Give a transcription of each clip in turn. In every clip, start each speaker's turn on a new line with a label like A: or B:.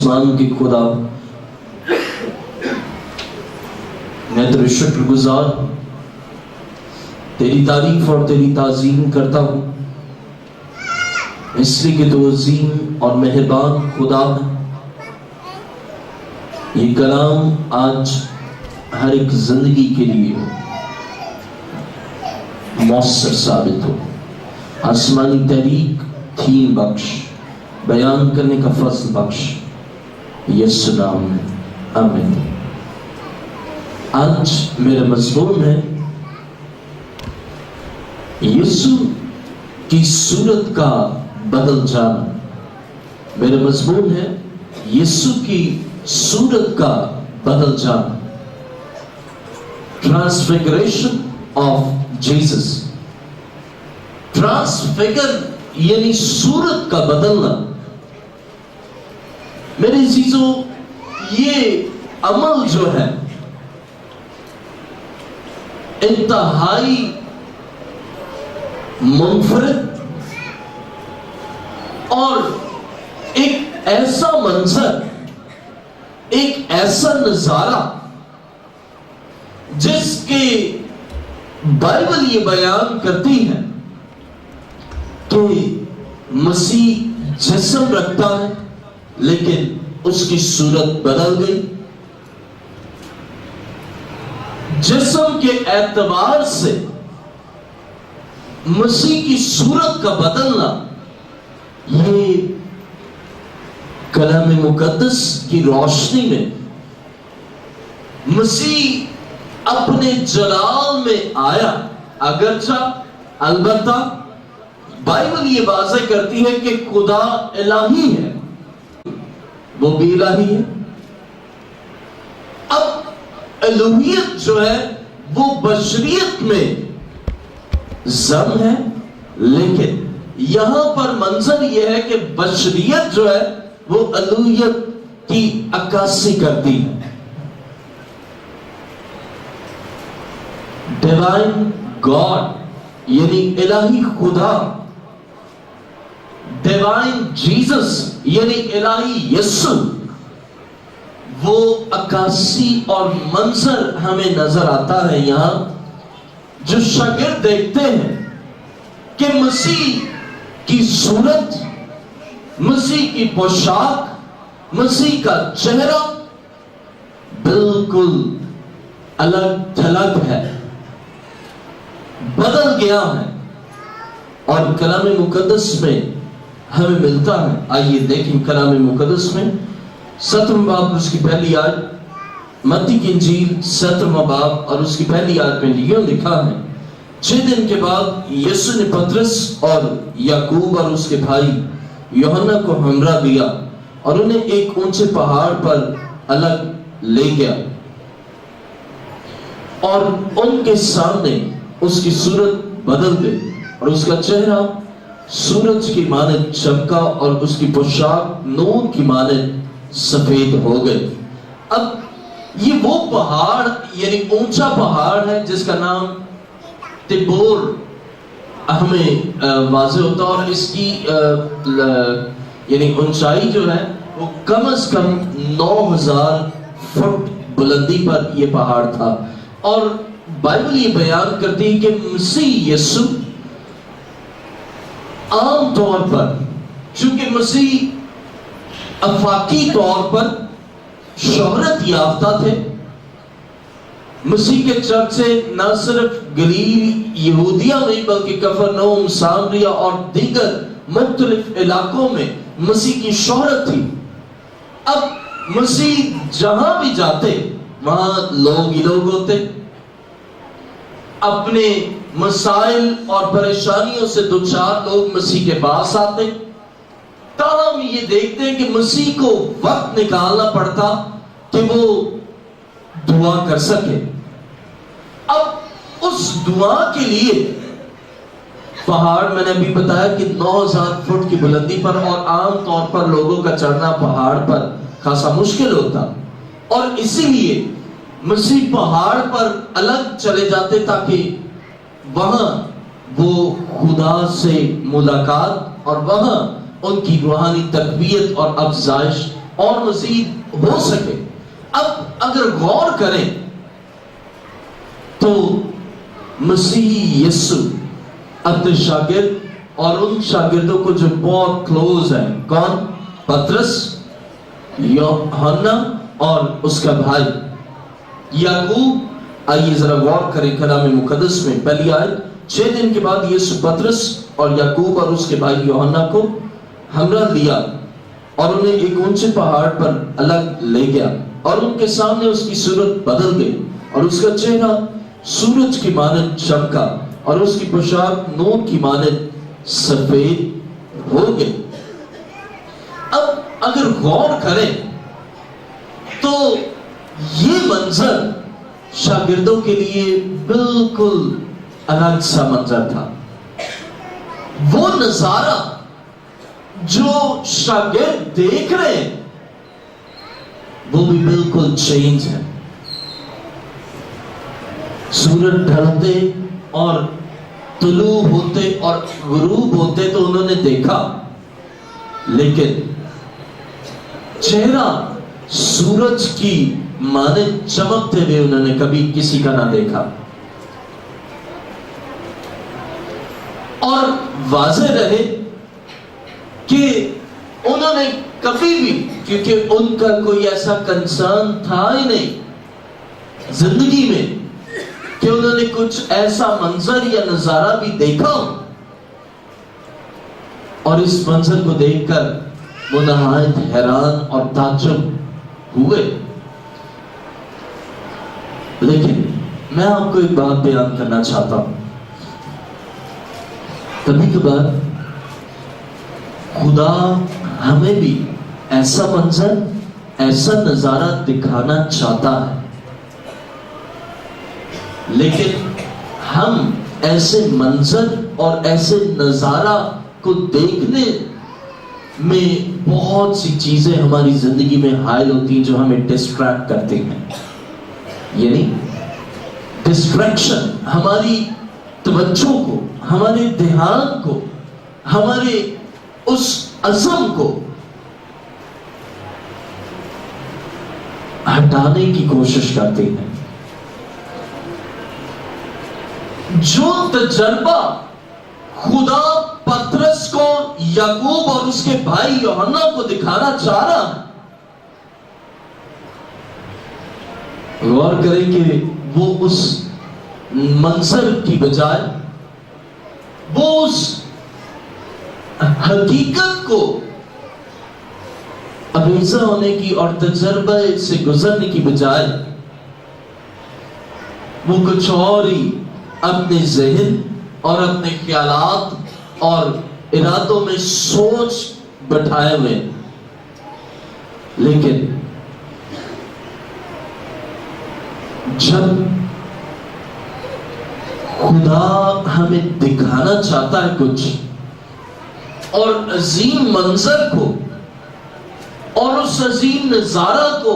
A: آسمان کے خدا، میں تیرے شکر گزار تیری تعریف اور تیری تعظیم کرتا ہوں، اس لیے کہ تو عظیم اور مہربان خدا ہے۔ یہ کلام آج ہر ایک زندگی کے لیے مؤثر ثابت ہو، آسمانی تحریک، تھیم بخش، بیان کرنے کا فضل بخش، یسوع نام میں آمین۔ آج میرا مضمون ہے یسوع کی صورت کا بدل جانا۔ میرا مضمون ہے یسوع کی صورت کا بدل جانا، ٹرانسفیگریشن آف جیسس۔ ٹرانسفیگر یعنی صورت کا بدلنا۔ میرے عزیزوں، یہ عمل جو ہے انتہائی منفرد اور ایک ایسا منظر، ایک ایسا نظارہ جس کے بائبل یہ بیان کرتی ہے کہ مسیح جسم رکھتا ہے لیکن اس کی صورت بدل گئی۔ جسم کے اعتبار سے مسیح کی صورت کا بدلنا، یہ کلام مقدس کی روشنی میں مسیح اپنے جلال میں آیا، اگرچہ البتہ بائبل یہ واضح کرتی ہے کہ خدا الہی ہے، وہ بھی الہی ہے۔ اب الوہیت جو ہے وہ بشریت میں ضم ہے، لیکن یہاں پر منظر یہ ہے کہ بشریت جو ہے وہ الوہیت کی عکاسی کرتی ہے۔ ڈیوائن گاڈ یعنی الہی خدا، ڈیوائن جیسس یعنی الہی یسوع، وہ عکاسی اور منظر ہمیں نظر آتا ہے یہاں، جو شاگرد دیکھتے ہیں کہ مسیح کی صورت، مسیح کی پوشاک، مسیح کا چہرہ بالکل الگ تھلگ ہے، بدل گیا ہے، اور کلام مقدس میں ہمیں ملتا ہے۔ آئیے دیکھیں کلام مقدس میں 7واں باب اس کی پہلی آیت، متی کی انجیل 7واں باب اور اس کی پہلی آیت میں یوں لکھا ہے: 6 دن کے بعد یسوع نے پطرس اور یعقوب اور اس کے بھائی یوحنا کو ہمراہ دیا اور انہیں ایک اونچے پہاڑ پر الگ لے گیا، اور ان کے سامنے اس کی صورت بدل گئی اور اس کا چہرہ سورج کی مانند چمکا اور اس کی پوشاک نور کی مانند سفید ہو گئی۔ اب یہ وہ پہاڑ یعنی اونچا پہاڑ ہے جس کا نام تبور ہمیں واضح ہوتا ہے، اور اس کی یعنی اونچائی جو ہے وہ کم از کم 9000 فٹ بلندی پر یہ پہاڑ تھا۔ اور بائبل یہ بیان کرتی ہے کہ مسیح یسوع عام طور پر، چونکہ مسیح افاقی طور پر شہرت یافتہ تھے، مسیح کے چرچے نہ صرف گلیل یہودیہ میں بلکہ کفرنہوم، سامریہ اور دیگر مختلف علاقوں میں مسیح کی شہرت تھی۔ اب مسیح جہاں بھی جاتے وہاں لوگ ہی لوگ ہوتے، اپنے مسائل اور پریشانیوں سے دوچار لوگ مسیح کے پاس آتے، تاہم یہ دیکھتے ہیں کہ مسیح کو وقت نکالنا پڑتا کہ وہ دعا کر سکے۔ اب اس دعا کے لیے پہاڑ، میں نے ابھی بتایا کہ 9000 فٹ کی بلندی پر، اور عام طور پر لوگوں کا چڑھنا پہاڑ پر خاصا مشکل ہوتا، اور اسی لیے مسیح پہاڑ پر الگ چلے جاتے تاکہ وہاں وہ خدا سے ملاقات اور وہاں ان کی روحانی تقویت اور افزائش اور مزید ہو سکے. اب اگر غور کریں تو مسیح یسو اپنے شاگرد اور ان شاگردوں کو جو بہت کلوز ہیں، کون؟ پترس، یوحنا اور اس کا بھائی یعقوب. آئیے ذرا غور کریں کلام مقدس میں. پہلی آیت، 6 دن کے بعد یسوع پترس اور یعقوب اور اس کے بھائی یوحنا کو ہمراہ لیا اور انہیں ایک اونچے پہاڑ پر الگ لے گیا، اور ان کے سامنے اس کی صورت بدل گئی اور اس کا چہرہ سورج کی مانند چمکا اور اس کی پوشاک نور کی مانند سفید ہو گئی. اب اگر غور کریں تو یہ منظر شاگردوں کے لیے بالکل الگ سا منظر تھا. وہ نظارہ جو شاگرد دیکھ رہے ہیں وہ بھی بالکل چینج ہے. سورج ڈھلتے اور طلوع ہوتے اور غروب ہوتے تو انہوں نے دیکھا، لیکن چہرہ سورج کی مانند چمکتے ہوئے انہوں نے کبھی کسی کا نہ دیکھا. اور واضح رہے کہ انہوں نے کبھی بھی، کیونکہ ان کا کوئی ایسا کنسرن تھا ہی نہیں زندگی میں کہ انہوں نے کچھ ایسا منظر یا نظارہ بھی دیکھا، اور اس منظر کو دیکھ کر وہ نہایت حیران اور تعجب ہوئے. لیکن میں آپ کو ایک بات بیان کرنا چاہتا ہوں. کبھی کبھار خدا ہمیں بھی ایسا منظر، ایسا نظارہ دکھانا چاہتا ہے، لیکن ہم ایسے منظر اور ایسے نظارہ کو دیکھنے میں بہت سی چیزیں ہماری زندگی میں حائل ہوتی ہیں جو ہمیں ڈسٹریکٹ کرتی ہیں. یعنی ڈسٹریکشن ہماری توجہ کو، ہمارے دھیان کو، ہمارے اس عزم کو ہٹانے کی کوشش کرتی ہیں. جو تجربہ خدا پترس کو، یعقوب اور اس کے بھائی یوحنا کو دکھانا چاہ رہا ہے، غور کریں کہ وہ اس منظر کی بجائے وہ اس حقیقت کو ابیضا ہونے کی اور تجربہ سے گزرنے کی بجائے وہ کچھ اور ہی اپنے ذہن اور اپنے خیالات اور ارادوں میں سوچ بٹھائے ہوئے. لیکن جب خدا ہمیں دکھانا چاہتا ہے کچھ، اور عظیم منظر کو اور اس عظیم نظارہ کو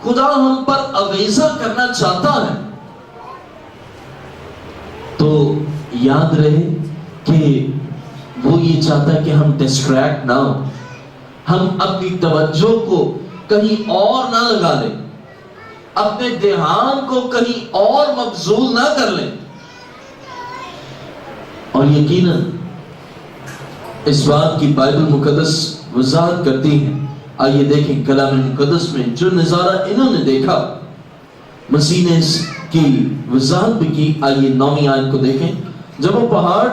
A: خدا ہم پر اویزہ کرنا چاہتا ہے، تو یاد رہے کہ وہ یہ چاہتا ہے کہ ہم ڈسٹریکٹ نہ ہو، ہم اپنی توجہ کو کہیں اور نہ لگا لیں، اپنے دھیان کو کہیں اور مبذول نہ کر لیں. اور یقیناً اس بات کی بائبل مقدس وضاحت کرتی ہے. آئیے دیکھیں کلام مقدس میں جو نظارہ انہوں نے دیکھا، مسیح نے اس کی وضاحت بھی کی. آئیے 9ویں آیت کو دیکھیں. جب وہ پہاڑ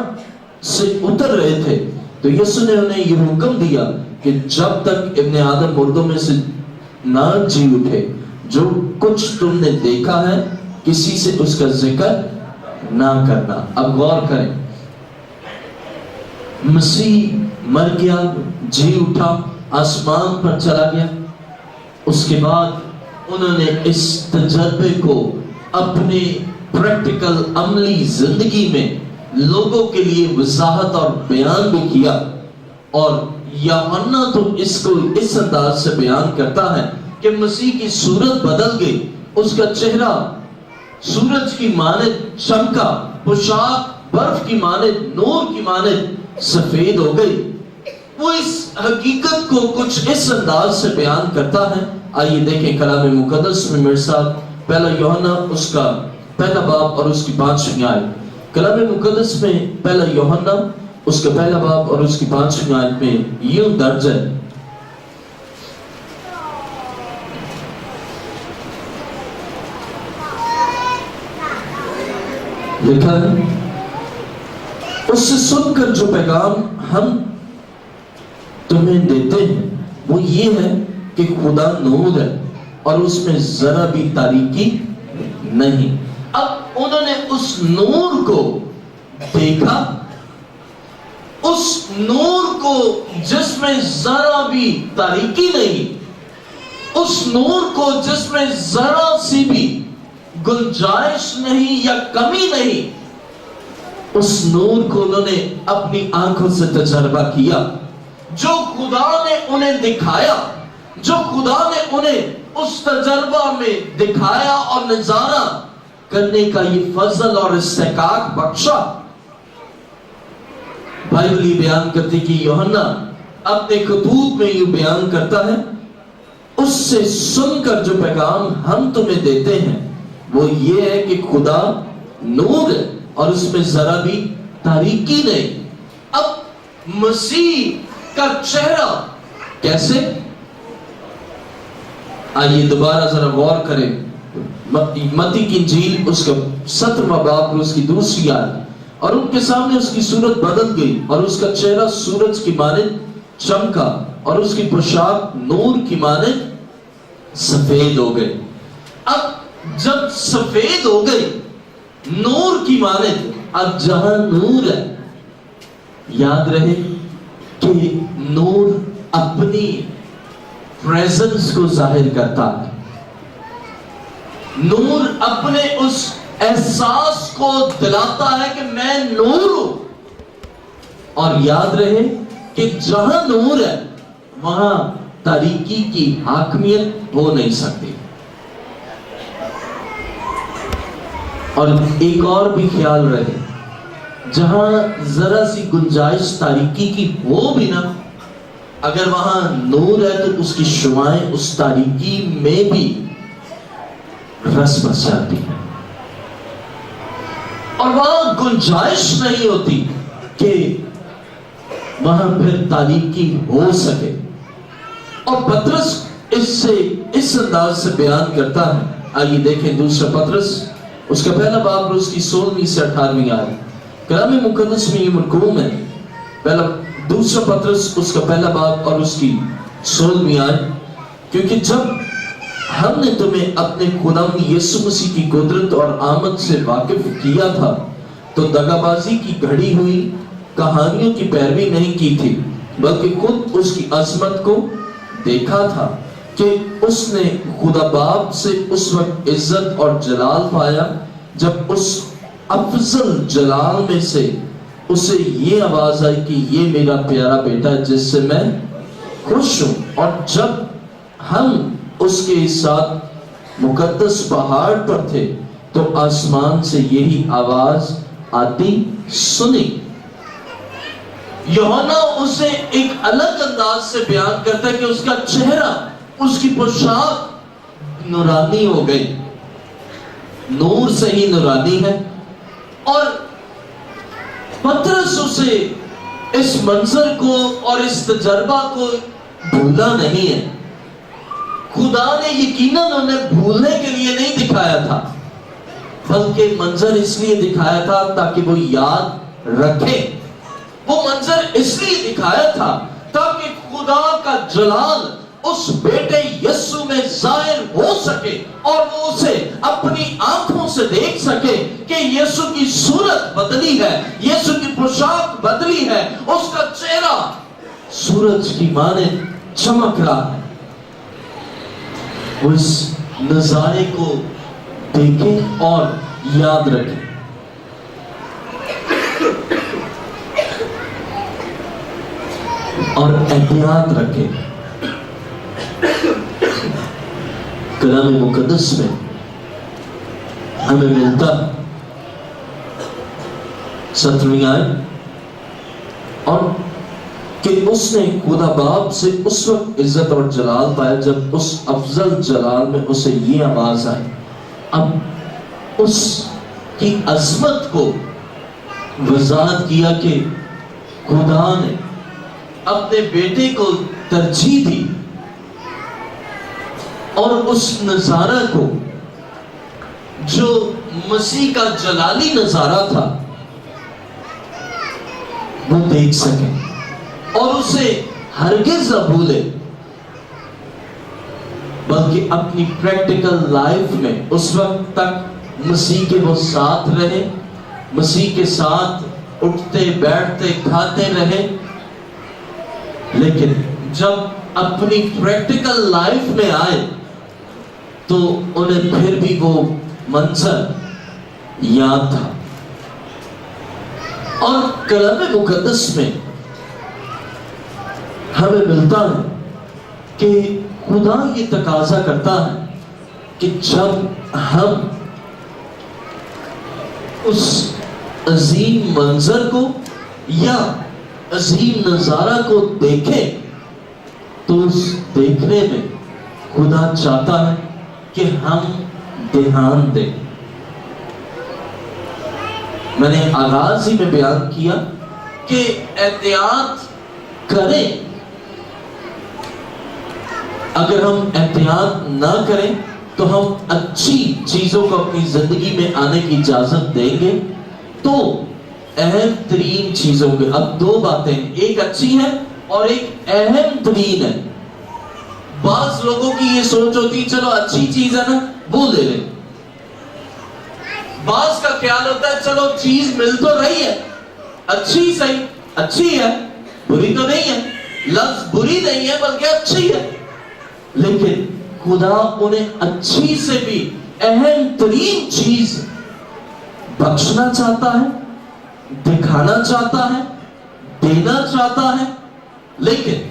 A: سے اتر رہے تھے تو یسوع نے انہیں یہ حکم دیا کہ جب تک ابن آدم مردوں میں سے نہ جی اٹھے، جو کچھ تم نے دیکھا ہے کسی سے اس کا ذکر نہ کرنا. اب غور کریں، مسیح مر گیا، جی اٹھا، آسمان پر چلا گیا. اس کے بعد انہوں نے اس تجربے کو اپنے پریکٹیکل عملی زندگی میں لوگوں کے لیے وضاحت اور بیان بھی کیا. اور یوحنا تو اس کو اس انداز سے بیان کرتا ہے کہ مسیح کی صورت بدل گئی، اس کا چہرہ سورج کی مانند چمکا، پوشاک برف کی مانند، نور کی مانند سفید ہو گئی. वो इस हकीकत को कुछ इस अंदाज से बयान करता है। आइए देखें कलाम मुकद्दस में मेरे साथ पहला यूहन्ना उसका पहला बाब और उसकी 5वीं आयत। कलाम मुकद्दस में पहला यूहन्ना उसका पहला बाब और उसकी 5वीं आयत में यूं दर्ज है, लिखा है, उससे सुनकर जो पैगाम हम तुम्हें देते हैं वो ये है कि खुदा नूर है और उसमें जरा भी तारीकी नहीं। अब उन्होंने उस नूर को देखा, उस नूर को जिसमें जरा भी तारीकी नहीं, उस नूर को जिसमें जरा सी भी गुंजाइश नहीं या कमी नहीं, उस नूर को उन्होंने अपनी आंखों से तजर्बा किया। जो खुदा ने उन्हें दिखाया, जो खुदा ने उन्हें उस तजर्बा में दिखाया और नजारा करने का ये फजल और इस्तेकाक बख्शा। बाइबल ये बयान करती कि यूहन्ना अपने खतूत में ये बयान करता है, उससे सुनकर जो पैगाम हम तुम्हें देते हैं वो ये है कि खुदा नूर है और उसमें जरा भी तारीकी नहीं। अब मसीह का चेहरा कैसे? आइए दोबारा जरा गौर करें मत्ती की इंजील उसका 17वां बाब और उसकी 2री आयत। और उनके सामने उसकी सूरत बदल गई और उसका चेहरा सूरज की मानिंद चमका और उसकी पोशाक नूर की मानिंद सफेद हो गई। अब जब सफेद हो गई नूर की मानिंद, अब जहां नूर है, याद रहे कि नूर अपनी प्रेजेंस को जाहिर करता है। नूर अपने उस एहसास को दिलाता है कि मैं नूर हूं। और याद रहे कि जहां नूर है वहां तारीकी की हाकमियत हो नहीं सकती। और एक और भी ख्याल रहे, जहां जरा सी गुंजाइश तारीकी की हो भी ना, अगर वहां नूर है तो उसकी शुआएं उस तारीकी में भी रस बस जाती है और वहां गुंजाइश नहीं होती कि वहां फिर तारीकी हो सके। और पतरस इससे इस अंदाज से बयान करता है। आइए देखें दूसरा पतरस उसका पहला बाब और उसकी 16वीं से 18वीं आयत। कलाम मुकद्दस में ये मरकूम है, पहला दूसरा पतरस उसका पहला बाब और उसकी 16वीं आयत, क्योंकि जब हमने तुम्हें अपने खुदावंद यीशु मसीह की कुदरत और आमद से वाकिफ किया था तो दगाबाजी की घड़ी हुई कहानियों की पैरवी नहीं की थी, बल्कि खुद उसकी अजमत को देखा था कि उसने खुदा बाप से उस वक्त इज्जत और जलाल पाया जब उस अफजल जलाल में से उसे ये आवाज आई कि ये मेरा प्यारा बेटा है जिससे मैं खुश हूं। और जब हम उसके साथ मुकद्दस पहाड़ पर थे तो आसमान से यही आवाज आती सुनी। यूहन्ना उसे एक अलग अंदाज से बयान करता है कि उसका चेहरा, उसकी पोशाक नूरानी हो गई, नूर से ही नूरानी है। और पतरस उसे इस मंजर को और इस तजर्बा को भूला नहीं है। खुदा ने यकीनन उन्हें भूलने के लिए नहीं दिखाया था, बल्कि मंजर इसलिए दिखाया था ताकि वो याद रखे। वो मंजर इसलिए दिखाया था ताकि खुदा का जलाल उस बेटे यीशु में जाहिर हो सके और वो उसे अपनी आंखों से देख सके कि यीशु की सूरत बदली है, यीशु की पोशाक बदली है, उसका चेहरा सूरज की मानिंद चमक रहा है। उस नजारे को देखें और याद रखें। और एहतियात रखें। कलाम मुकद्दस में हमें मिलता 17वीं आयत और کہ اس نے خدا باپ سے اس وقت عزت اور جلال پایا جب اس افضل جلال میں اسے یہ آواز آئی. اب اس کی عظمت کو وضاحت کیا کہ خدا نے اپنے بیٹے کو ترجیح دی اور اس نظارہ کو جو مسیح کا جلالی نظارہ تھا وہ دیکھ سکیں اور اسے ہرگز نہ بھولے، بلکہ اپنی پریکٹیکل لائف میں اس وقت تک مسیح کے وہ ساتھ رہے، مسیح کے ساتھ اٹھتے بیٹھتے کھاتے رہے، لیکن جب اپنی پریکٹیکل لائف میں آئے تو انہیں پھر بھی وہ منظر یاد تھا. اور کلام مقدس میں ہمیں ملتا ہے کہ خدا یہ تقاضا کرتا ہے کہ جب ہم اس عظیم منظر کو یا عظیم نظارہ کو دیکھیں تو اس دیکھنے میں خدا چاہتا ہے کہ ہم دھیان دیں. میں نے آغاز ہی میں بیان کیا کہ احتیاط کریں. اگر ہم احتیاط نہ کریں تو ہم اچھی چیزوں کو اپنی زندگی میں آنے کی اجازت دیں گے. تو اہم ترین چیزوں کے اب دو باتیں، ایک اچھی ہے اور ایک اہم ترین ہے. بعض لوگوں کی یہ سوچ ہوتی چلو اچھی چیز ہے نا وہ لے لیں. بعض کا خیال ہوتا ہے چلو چیز مل تو رہی ہے، اچھی صحیح، اچھی ہے، بری تو نہیں ہے، لفظ بری نہیں ہے بلکہ اچھی ہے. لیکن خدا انہیں اچھی سے بھی اہم ترین چیز بخشنا چاہتا ہے، دکھانا چاہتا ہے، دینا چاہتا ہے. لیکن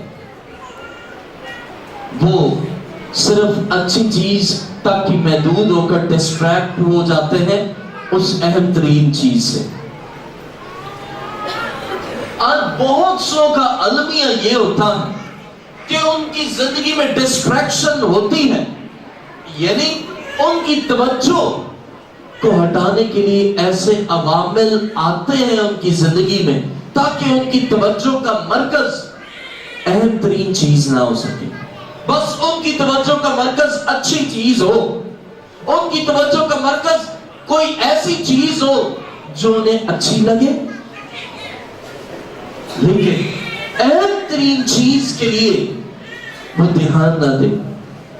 A: وہ صرف اچھی چیز تک ہی محدود ہو کر ڈسٹریکٹ ہو جاتے ہیں اس اہم ترین چیز سے. آج بہت سو کا المیہ یہ ہوتا ہے کہ ان کی زندگی میں ڈسٹریکشن ہوتی ہے، یعنی ان کی توجہ کو ہٹانے کے لیے ایسے عوامل آتے ہیں ان کی زندگی میں تاکہ ان کی توجہ کا مرکز اہم ترین چیز نہ ہو سکے. بس ان کی توجہ کا مرکز اچھی چیز ہو، ان کی توجہ کا مرکز کوئی ایسی چیز ہو جو انہیں اچھی لگے، لیکن اہم ترین چیز کے لیے وہ دھیان نہ دے.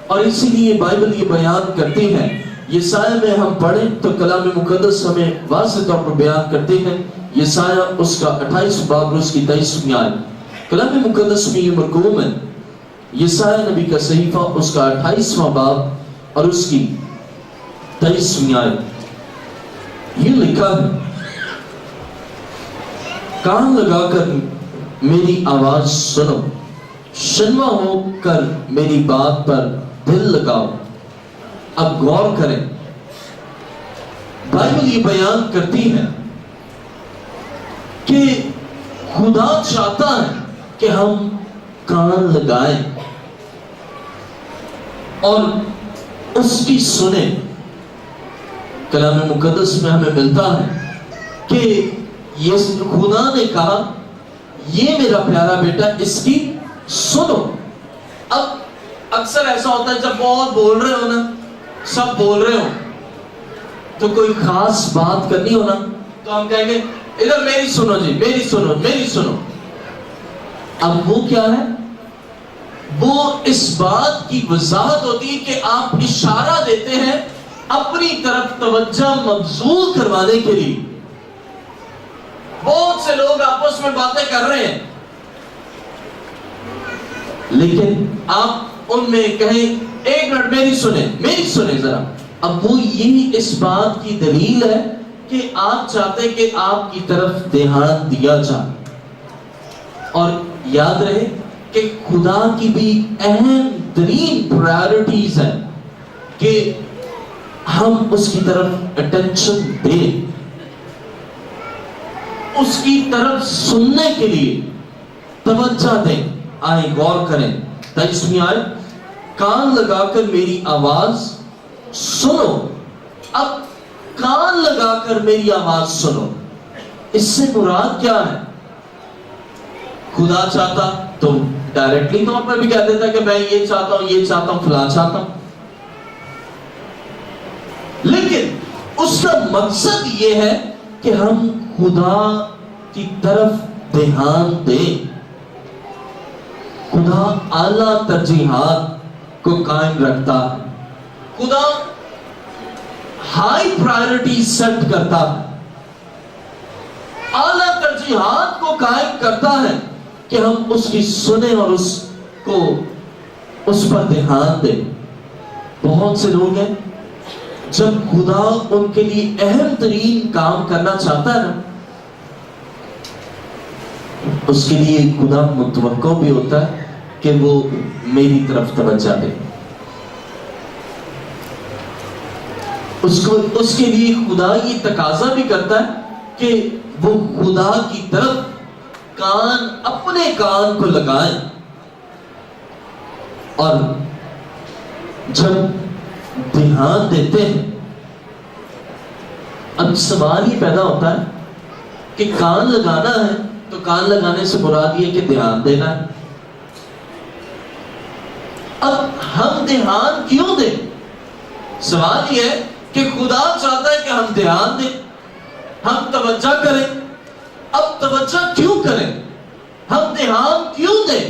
A: اور اسی لیے بائبل یہ بیان کرتی ہے، یسایہ میں ہم پڑھیں تو کلام مقدس ہمیں واضح طور پر بیان کرتے ہیں. یسایہ اس کا 28 باب اور اس کی 23 آیت کلام مقدس میں یہ مرقوم ہے. یسایہ نبی کا صحیفہ اس کا 28واں باب اور اس کی 23 آیت یہ لکھا ہے، کان لگا کر میری آواز سنو، شنوا ہو کر میری بات پر دل لگاؤ. اب غور کریں، بائبل یہ بیان کرتی ہے کہ خدا چاہتا ہے کہ ہم کان لگائیں اور اس کی سنیں. کلام مقدس میں ہمیں ملتا ہے کہ یہ خدا نے کہا یہ میرا پیارا بیٹا اس کی سنو. اب اکثر ایسا ہوتا ہے جب بہت بول رہے ہو نا، سب بول رہے ہو تو کوئی خاص بات کرنی ہو نا تو ہم کہیں گے ادھر میری سنو جی، میری سنو، میری سنو. اب وہ کیا ہے؟ وہ اس بات کی وضاحت ہوتی ہے کہ آپ اشارہ دیتے ہیں اپنی طرف توجہ مبذول کروانے کے لیے. بہت سے لوگ آپس میں باتیں کر رہے ہیں لیکن آپ ان میں کہیں ایک منٹ میری سنیں، میری سنیں ذرا. اب وہ یہی اس بات کی دلیل ہے کہ آپ چاہتے کہ آپ کی طرف دھیان دیا جائے. اور یاد رہے کہ خدا کی بھی اہم ترین پرائورٹیز ہیں کہ ہم اس کی طرف اٹینشن دیں، اس کی طرف سننے کے لیے توجہ دیں. آئیں غور کریں. 23ویں آیت, کان لگا کر میری آواز سنو. اب کان لگا کر میری آواز سنو, اس سے مراد کیا ہے؟ خدا چاہتا تو ڈائریکٹلی طور پر بھی کہہ دیتا کہ میں یہ چاہتا ہوں, یہ چاہتا ہوں, فلاں چاہتا ہوں. لیکن اس کا مقصد یہ ہے کہ ہم خدا کی طرف دھیان دیں. خدا اعلیٰ ترجیحات کو قائم رکھتا ہے. خدا ہائی پرائورٹی سیٹ کرتا ہے, اعلیٰ ترجیحات کو قائم کرتا ہے کہ ہم اس کی سنیں اور اس پر دھیان دیں. بہت سے لوگ ہیں جب خدا ان کے لیے اہم ترین کام کرنا چاہتا ہے نا, اس کے لیے خدا متوقع بھی ہوتا ہے کہ وہ میری طرف توجہ دے. اس کے لیے خدا یہ تقاضا بھی کرتا ہے کہ وہ خدا کی طرف اپنے کان کو لگائیں. اور جب دھیان دیتے ہیں, اب سوال ہی پیدا ہوتا ہے کہ کان لگانا ہے تو کان لگانے سے مراد یہ کہ دھیان دینا ہے. اب ہم دھیان کیوں دیں؟ سوال یہ ہے کہ خدا چاہتا ہے کہ ہم دھیان دیں, ہم توجہ کریں. اب توجہ کیوں کریں, ہم دھیان کیوں دیں؟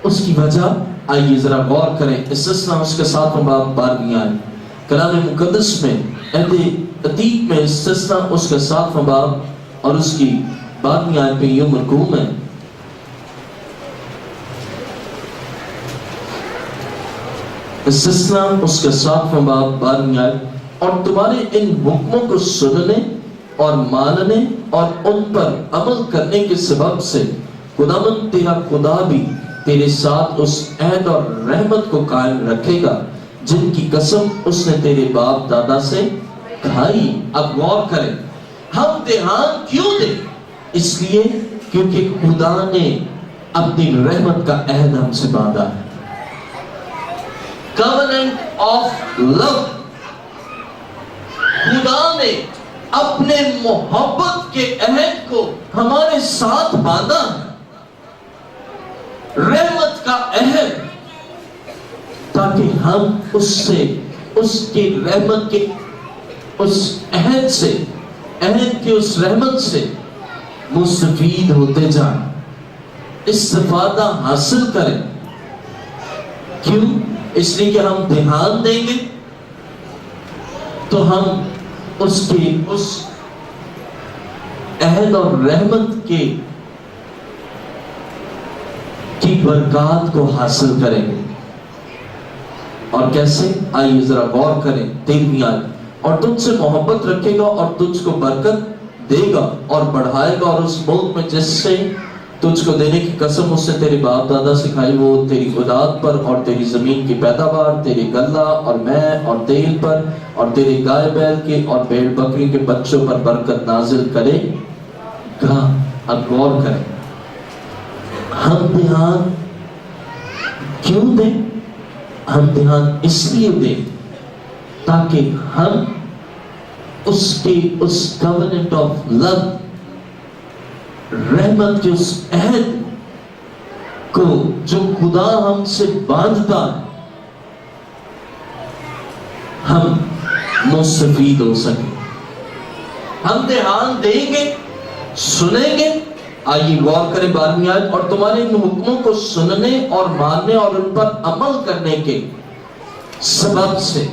A: اس کی وجہ آئیے ذرا غور کریں. استثناء اس کے 7واں باب 12ویں آیت. کلام مقدس میں عہد عتیق میں استثناء اس کا 7واں باب اور اس کی 12ویں آیت پہ یہ مرقوم ہے. استثناء اس کا 7واں باب 12ویں آیت. اور تمہارے ان حکموں کو سننے اور ماننے اور ان پر عمل کرنے کے سبب سے خداوند تیرا خدا بھی تیرے ساتھ اس عہد اور رحمت کو قائم رکھے گا جن کی قسم اس نے تیرے باپ دادا سے کھائی. اب غور کریں, ہم دھیان کیوں دیں؟ اس لیے کیونکہ خدا نے اپنی رحمت کا عہد ہم سے باندھا ہے. covenant of love. خدا نے اپنے محبت کے عہد کو ہمارے ساتھ باندھا ہے, رحمت کا عہد, تاکہ ہم اس کی رحمت کے اس عہد سے, عہد کے اس رحمت سے مستفید ہوتے جائیں, استفادہ حاصل کریں. کیوں؟ اس لیے کہ ہم دھیان دیں گے تو ہم اس عہد اور رحمت کی برکات کو حاصل کریں گے. اور کیسے؟ آئیے ذرا غور کریں. 13ویں آیت. اور تجھ سے محبت رکھے گا اور تجھ کو برکت دے گا اور بڑھائے گا, اور اس ملک میں جس سے تجھ کو دینے کی قسم اس نے تیرے باپ دادا سے کھائی, وہ تیری خدات پر اور تیری زمین کی پیداوار, تیرے غلہ اور مے اور تیل پر اور تیرے گائے بیل کے اور بھیڑ بکری کے بچوں پر برکت نازل کرے گا. اب غور کریں, ہم دھیان کیوں دیں؟ ہم دھیان اس لیے دیں تاکہ ہم اس covenant of love, رحمت کے اس عہد کو جو خدا ہم سے باندھتا ہے, ہم مستفید ہو سکیں. ہم دھیان دیں گے, سنیں گے. آئیے غور کریں 12ویں آیت. اور تمہارے ان حکموں کو سننے اور ماننے اور ان پر عمل کرنے کے سبب سے,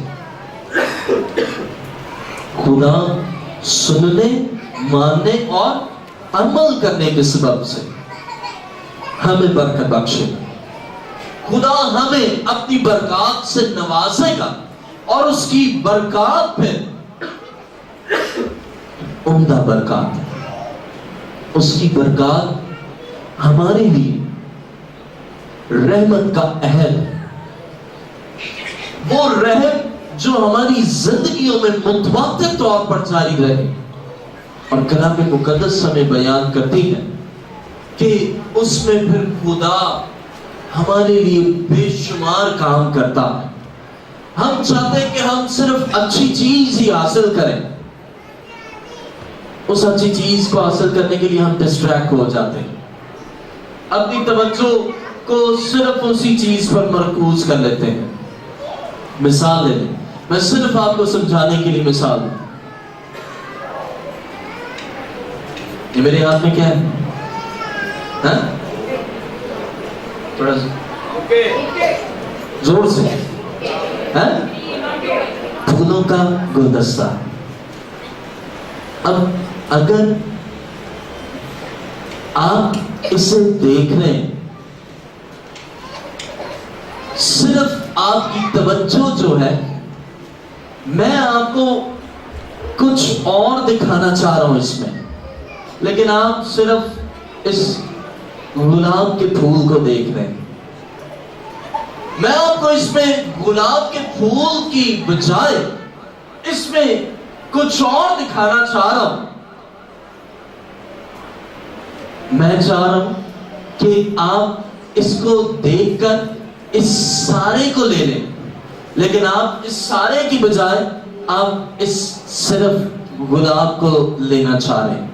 A: خدا سننے, ماننے اور عمل کرنے کے سبب سے ہمیں برکت بخشے گا. خدا ہمیں اپنی برکات سے نوازے گا, اور اس کی برکات پھر عمدہ برکات ہے. اس کی برکات ہمارے لیے رحمت کا عہد ہے, وہ رحم جو ہماری زندگیوں میں متواتر طور پر جاری رہے. اور کلام مقدس ہمیں بیان کرتی ہے کہ اس میں پھر خدا ہمارے لیے بے شمار کام کرتا ہے. ہم چاہتے ہیں کہ ہم صرف اچھی چیز ہی حاصل کریں. اس اچھی چیز کو حاصل کرنے کے لیے ہم ڈسٹریکٹ ہو جاتے ہیں, اپنی توجہ کو صرف اسی چیز پر مرکوز کر لیتے ہیں. مثال لے لیں, میں صرف آپ کو سمجھانے کے لیے مثال دوں. یہ میرے ہاتھ میں کیا ہے؟ تھوڑا زور سے. پھولوں کا گلدستہ. اب اگر آپ اسے دیکھ رہے ہیں, صرف آپ کی توجہ جو ہے, میں آپ کو کچھ اور دکھانا چاہ رہا ہوں اس میں, لیکن آپ صرف اس گلاب کے پھول کو دیکھ رہے ہیں. میں آپ کو اس میں گلاب کے پھول کی بجائے اس میں کچھ اور دکھانا چاہ رہا ہوں. میں چاہ رہا ہوں کہ آپ اس کو دیکھ کر اس سارے کو لے لیں, لیکن آپ اس سارے کی بجائے آپ اس صرف گلاب کو لینا چاہ رہے ہیں.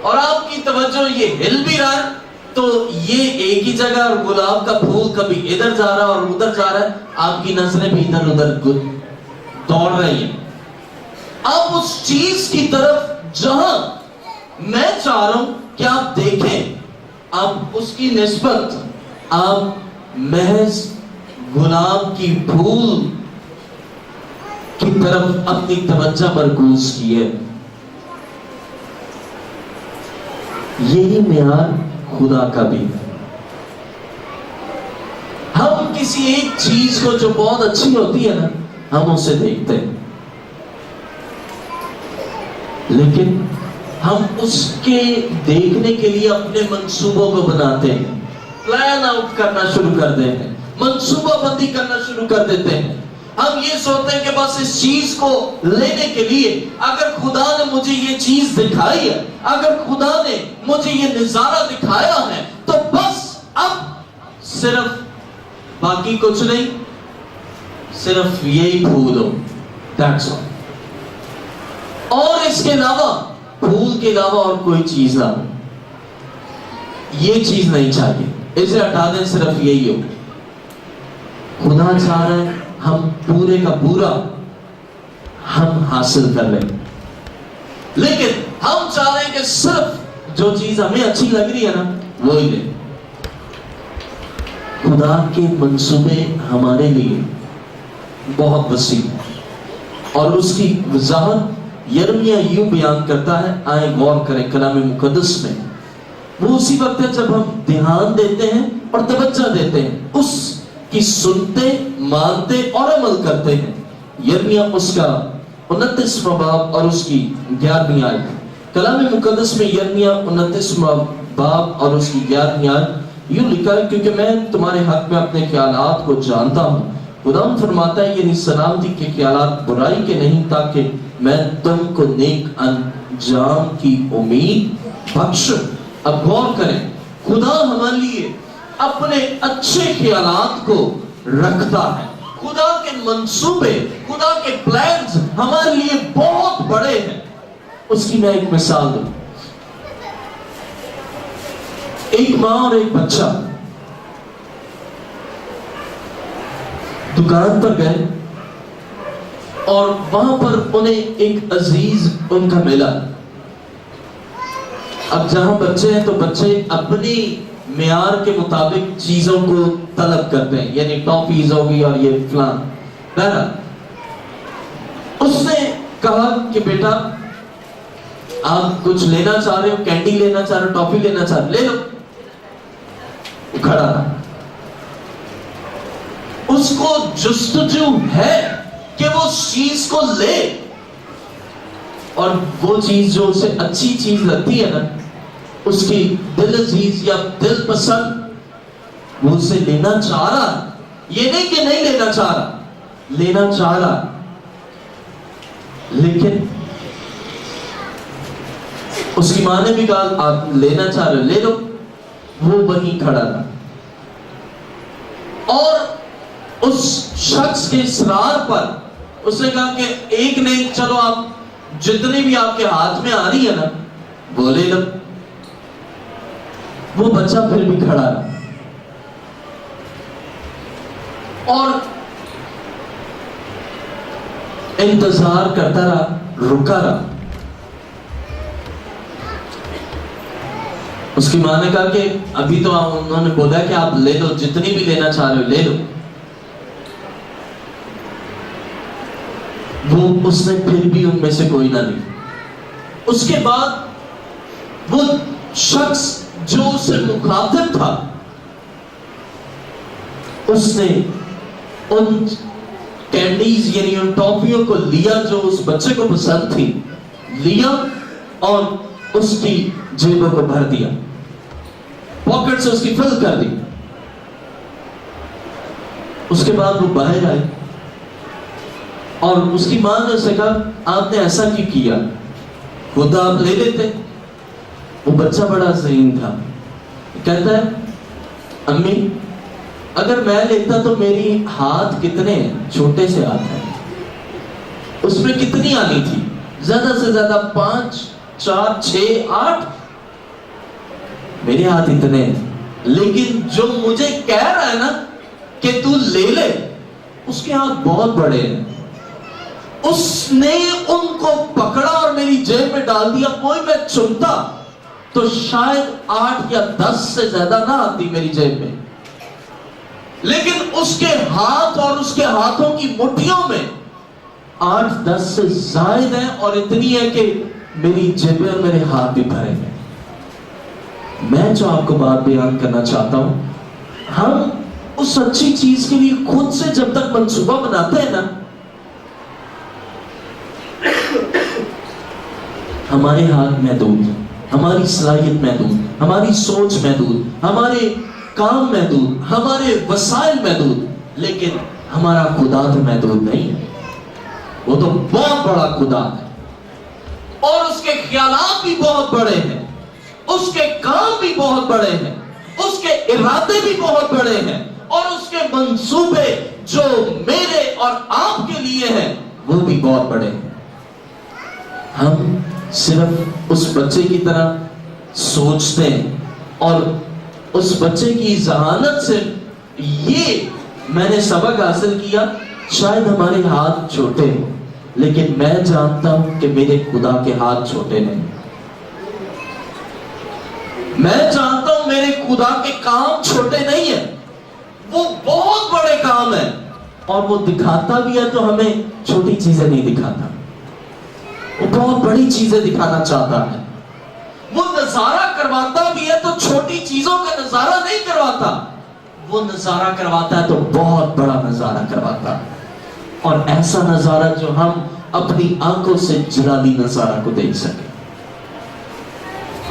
A: اور آپ کی توجہ یہ ہل بھی رہا ہے تو یہ ایک ہی جگہ, اور گلاب کا پھول کبھی ادھر جا رہا اور ادھر جا رہا ہے, آپ کی نظریں بھی ادھر ادھر دوڑ رہی ہیں. آپ اس چیز کی طرف جہاں میں چاہ رہا ہوں کہ آپ دیکھیں, آپ اس کی نسبت آپ محض گلاب کی پھول کی طرف اپنی توجہ مرکوز کی ہے. یہی معیار خدا کا بھی ہے. ہم کسی ایک چیز کو جو بہت اچھی ہوتی ہے نا, ہم اسے دیکھتے ہیں, لیکن ہم اس کے دیکھنے کے لیے اپنے منصوبوں کو بناتے ہیں, پلان آؤٹ کرنا شروع کر دیتے ہیں, منصوبہ بندی کرنا شروع کر دیتے ہیں. ہم یہ سوچتے ہیں کہ بس اس چیز کو لینے کے لیے اگر خدا نے مجھے یہ چیز دکھائی ہے, اگر خدا نے مجھے یہ نظارہ دکھایا ہے, تو بس اب صرف باقی کچھ نہیں, صرف یہی پھول ہو, that's all. اور اس کے علاوہ, پھول کے علاوہ اور کوئی چیز نہ ہو. یہ چیز نہیں چاہیے, اسے ہٹا دیں, صرف یہی ہو. خدا چاہ رہا ہے ہم پورے کا پورا ہم حاصل کر لیں, لیکن ہم چاہ رہے ہیں کہ صرف جو چیز ہمیں اچھی لگ رہی ہے نا وہی لیں. خدا کے منصوبے ہمارے لیے بہت وسیع اور اس کی وضاحت یرمیہ یوں بیان کرتا ہے. آئیں غور کریں کلام مقدس میں. وہ اسی وقت ہے جب ہم دھیان دیتے ہیں اور توجہ دیتے ہیں, اس کی سنتے, مانتے اور عمل کرتے ہیں. یرمیہ اس کا 29واں باب اور اس کی 11ویں آیت. کلام مقدس میں یرمیہ 29واں باب اور اس کی 11ویں آیت یوں لکھا ہے, کیونکہ میں تمہارے حق میں اپنے خیالات کو جانتا ہوں. خدا فرماتا ہے یعنی سلامتی کے خیالات برائی کے نہیں, تاکہ میں تم کو نیک انجام کی امید بخشوں. اب غور کریں, خدا ہمارے لیے اپنے اچھے خیالات کو رکھتا ہے. خدا کے منصوبے, خدا کے پلانز ہمارے لیے بہت بڑے ہیں. اس کی میں ایک مثال دوں. ایک ماں اور ایک بچہ دکان پر گئے اور وہاں پر انہیں ایک عزیز ان کا ملا. اب جہاں بچے ہیں تو بچے اپنی معیار کے مطابق چیزوں کو طلب کرتے ہیں, یعنی ٹافیز ہوگی اور یہ فلان. بہرحال اس نے کہا کہ بیٹا آپ کچھ لینا چاہ رہے ہو, کینڈی لینا چاہ رہے ہو, ٹافی لینا چاہ رہے ہو, لے لو. کھڑا تھا. اس کو جستجو ہے کہ وہ اس چیز کو لے, اور وہ چیز جو اسے اچھی چیز لگتی ہے نا, اس کی دل عزیز یا دل پسند, وہ اسے لینا چاہ رہا. یہ نہیں کہ نہیں لینا چاہ رہا, لینا چاہ رہا, لیکن اس کی ماں نے بھی کہا آپ لینا چاہ رہے لے لو. वो वहीं खड़ा रहा, और उस शख्स के इसरार पर उसने कहा कि एक ने, चलो आप जितनी भी आपके हाथ में आ रही है ना वो ले लो। वो बच्चा फिर भी खड़ा रहा और इंतजार करता रहा, रुका रहा। उसकी मां ने कहा कि अभी तो उन्होंने बोला कि आप ले लो, जितनी भी लेना चाह रहे हो ले लो। वो उसने फिर भी उनमें से कोई ना ली। उसके बाद वो शख्स जो उससे मुखातिब था उसने उन कैंडीज यानी उन टॉफियों को लिया जो उस बच्चे को पसंद थी, लिया और उसकी जेबों को भर दिया, पॉकेट से उसकी फिल कर दी। उसके बाद वो बाहर आए और उसकी मां ने उसे कहा आपने ऐसा क्यों किया, खुद आप ले लेते। वो बच्चा बड़ा ज़हीन था, कहता है अम्मी अगर मैं लेता तो मेरी हाथ कितने छोटे से हाथ हैं, उसमें कितनी आनी थी, ज्यादा से ज्यादा 5, 4, 6, 8, मेरे हाथ इतने। लेकिन जो मुझे कह रहा है ना कि तू ले ले, उसके हाथ बहुत बड़े हैं। उसने उनको पकड़ा और मेरी जेब में डाल दिया। कोई मैं चुनता तो शायद 8 या 10 से ज्यादा ना आती मेरी जेब में, लेकिन उसके हाथ और उसके हाथों की मुट्ठियों में 8-10 से ज्यादा है, और इतनी है कि मेरी जेबें और मेरे हाथ भी भरे हैं। मैं जो आपको बात बयान करना चाहता हूं, हम उस अच्छी चीज के लिए खुद से जब तक मंसूबा बनाते हैं ना, हमारे हाथ महदूद, हमारी सलाहियत महदूद, हमारी सोच महदूद, हमारे काम महदूद, हमारे वसाइल महदूद, लेकिन हमारा खुदा तो महदूद नहीं है। वो तो बहुत बड़ा खुदा है और उसके ख्यालात भी बहुत बड़े हैं, उसके काम भी बहुत बड़े हैं, उसके इरादे भी बहुत बड़े हैं, और उसके मंसूबे जो मेरे और आपके लिए हैं वो भी बहुत बड़े हैं। हम सिर्फ उस बच्चे की तरह सोचते हैं और उस बच्चे की जहानत से ये मैंने सबक हासिल किया, शायद हमारे हाथ छोटे हो, लेकिन मैं जानता हूं कि मेरे खुदा के हाथ छोटे नहीं। मैं जानता हूं मेरे खुदा के काम छोटे नहीं है, वो बहुत बड़े काम है, और वो दिखाता भी है तो हमें छोटी चीजें नहीं दिखाता, वो बहुत बड़ी चीजें दिखाना चाहता है। वो नजारा करवाता भी है तो छोटी चीजों का नजारा नहीं करवाता, वो नजारा करवाता है तो बहुत बड़ा नजारा करवाता है, और ऐसा नजारा जो हम अपनी आंखों से जलाली नजारा को देख सके।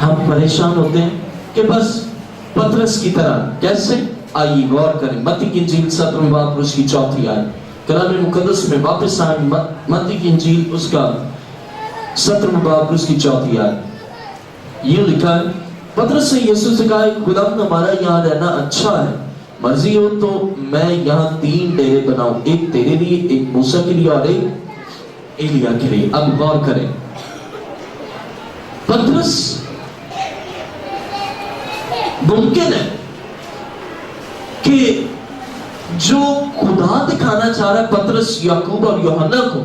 A: हम परेशान होते हैं कि बस पतरस की तरह, कैसे? आइए गौर करें मत्ती की इंजील 7वें बाब उसकी 4थी आयत, कलाम मुकद्दस में वापस आए। मत्ती की इंजील उसका 7वें बाब उसकी 4थी आयत, ये लिखा है, पतरस ने यीशु से कहा खुदावंद हमारा यहाँ रहना अच्छा है, मर्जी हो तो मैं यहाँ 3 डेरे बनाऊं, एक तेरे लिए, एक मूसा के लिए और एक एलिया के लिए। अब गौर करें, पतरस मुमकिन है कि जो खुदा दिखाना चाह रहा है पतरस, याकूब और यूहन्ना को,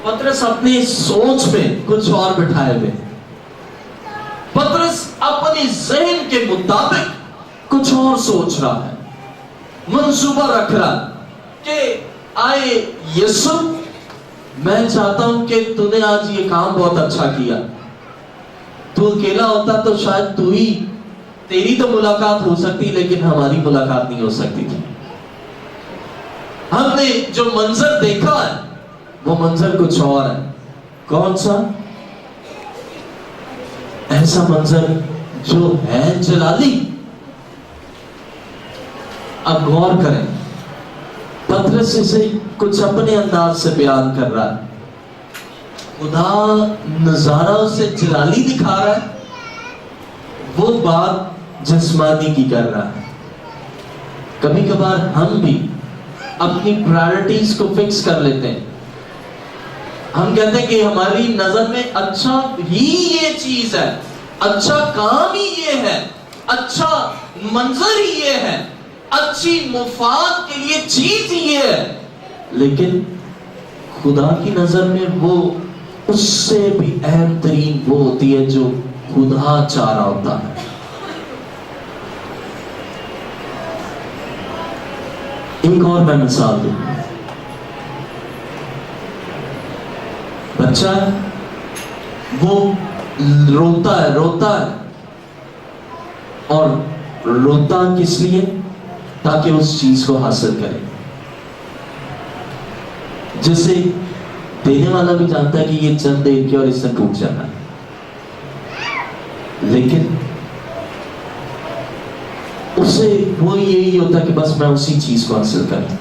A: पतरस अपनी सोच में कुछ और बिठाए हुए, पतरस अपने ज़हन के मुताबिक कुछ और सोच रहा है, मंसूबा रख रहा कि आए यीशु, मैं चाहता हूं कि तूने आज ये काम बहुत अच्छा किया, तू अकेला होता तो शायद तू ही, तेरी तो मुलाकात हो सकती लेकिन हमारी मुलाकात नहीं हो सकती थी। हमने जो मंजर देखा है वो मंजर कुछ और है। कौन सा? ऐसा मंजर जो है जलाली। अब गौर करें, पतरस इसे कुछ अपने अंदाज से बयान कर रहा है, खुदा नजारा उसे जलाली दिखा रहा है, وہ بات جسمانی کی کر رہا ہے. کبھی کبھار ہم بھی اپنی پرائرٹیز کو فکس کر لیتے ہیں. ہم کہتے ہیں کہ ہماری نظر میں اچھا ہی یہ چیز ہے, اچھا کام ہی یہ ہے, اچھا منظر ہی یہ ہے, اچھی مفاد کے لیے چیز ہی یہ ہے. لیکن خدا کی نظر میں وہ اس سے بھی اہم ترین وہ ہوتی ہے جو خدا چاہ رہا ہوتا ہے. ایک اور میں مثال دوں. بچہ ہے, وہ روتا ہے اور روتا کس لیے؟ تاکہ اس چیز کو حاصل کرے. جسے دینے والا بھی جانتا ہے کہ یہ چند دیر کی اور اس سے ٹوٹ جانا ہے, لیکن اسے وہ یہی ہوتا ہے کہ بس میں اسی چیز کو حاصل کروں.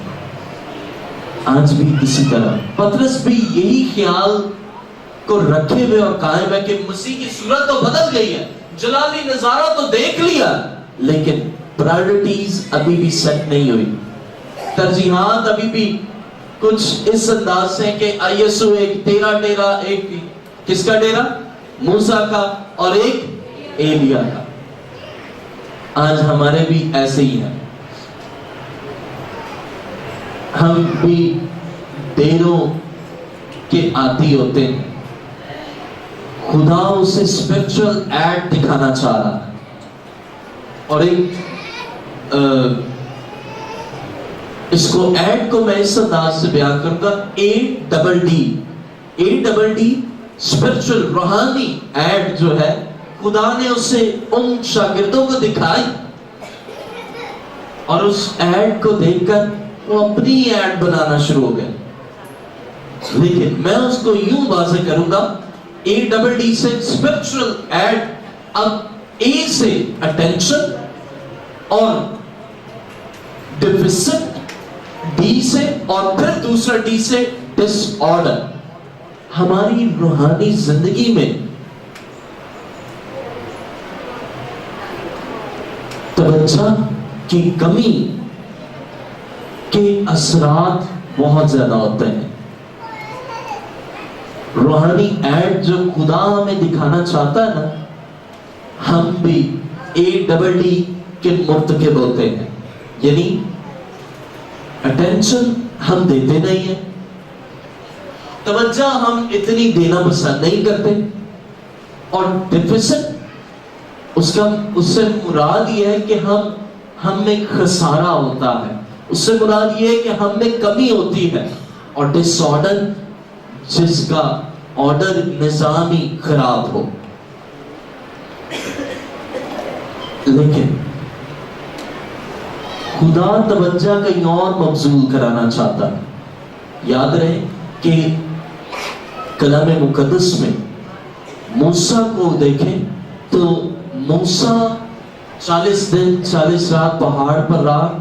A: آج بھی اسی طرح پطرس بھی یہی خیال کو رکھے ہوئے اور قائم ہے کہ مسیح کی صورت تو بدل گئی ہے, جلالی نظارہ تو دیکھ لیا, لیکن پرائرٹیز ابھی بھی سیٹ نہیں ہوئی. ترجیحات ابھی بھی کچھ اس انداز سے کہ یسوع ایک تیرا ڈیرا, ایک کس کا ڈیرا؟ موسیٰ کا, اور ایک ایلیا کا. آج ہمارے بھی ایسے ہی ہیں. ہم بھی ڈیروں کے عادی ہوتے ہیں. خدا اسے اسپرچل ایڈ دکھانا چاہ رہا ہے, اور ایک اس کو ایڈ کو میں اس انداز سے بیان کروں گا, ADD اسپرچل روحانی ایڈ جو ہے خدا نے اسے ان شاگردوں کو دکھائی, اور اس ایڈ کو دیکھ کر وہ اپنی ایڈ بنانا شروع ہو گئے. لیکن میں اس کو یوں واضح کروں گا, ADD سے اسپرچل ایڈ, اب A سے اٹینشن, اور ڈیفیسٹ D سے, اور پھر دوسرا D سے ڈس آرڈر. ہماری روحانی زندگی میں توجہ کی کمی کے اثرات بہت زیادہ ہوتے ہیں. روحانی ایڈ جو خدا ہمیں دکھانا چاہتا ہے نا, ہم بھی ADD کے مرتکب ہوتے ہیں. یعنی اٹینشن ہم دیتے نہیں ہیں, توجہ ہم اتنی دینا پسند نہیں کرتے, اور ڈیفیسٹ اس سے مراد یہ ہے کہ ہم میں خسارہ ہوتا ہے, اس سے مراد یہ ہے کہ ہم میں کمی ہوتی ہے, اور ڈس آرڈر جس کا آرڈر نظامی خراب ہو. لیکن خدا توجہ کہیں اور مبذول کرانا چاہتا ہے. یاد رہے کہ کلام مقدس میں موسیٰ کو دیکھیں تو موسیٰ 40 دن 40 رات پہاڑ پر رہا,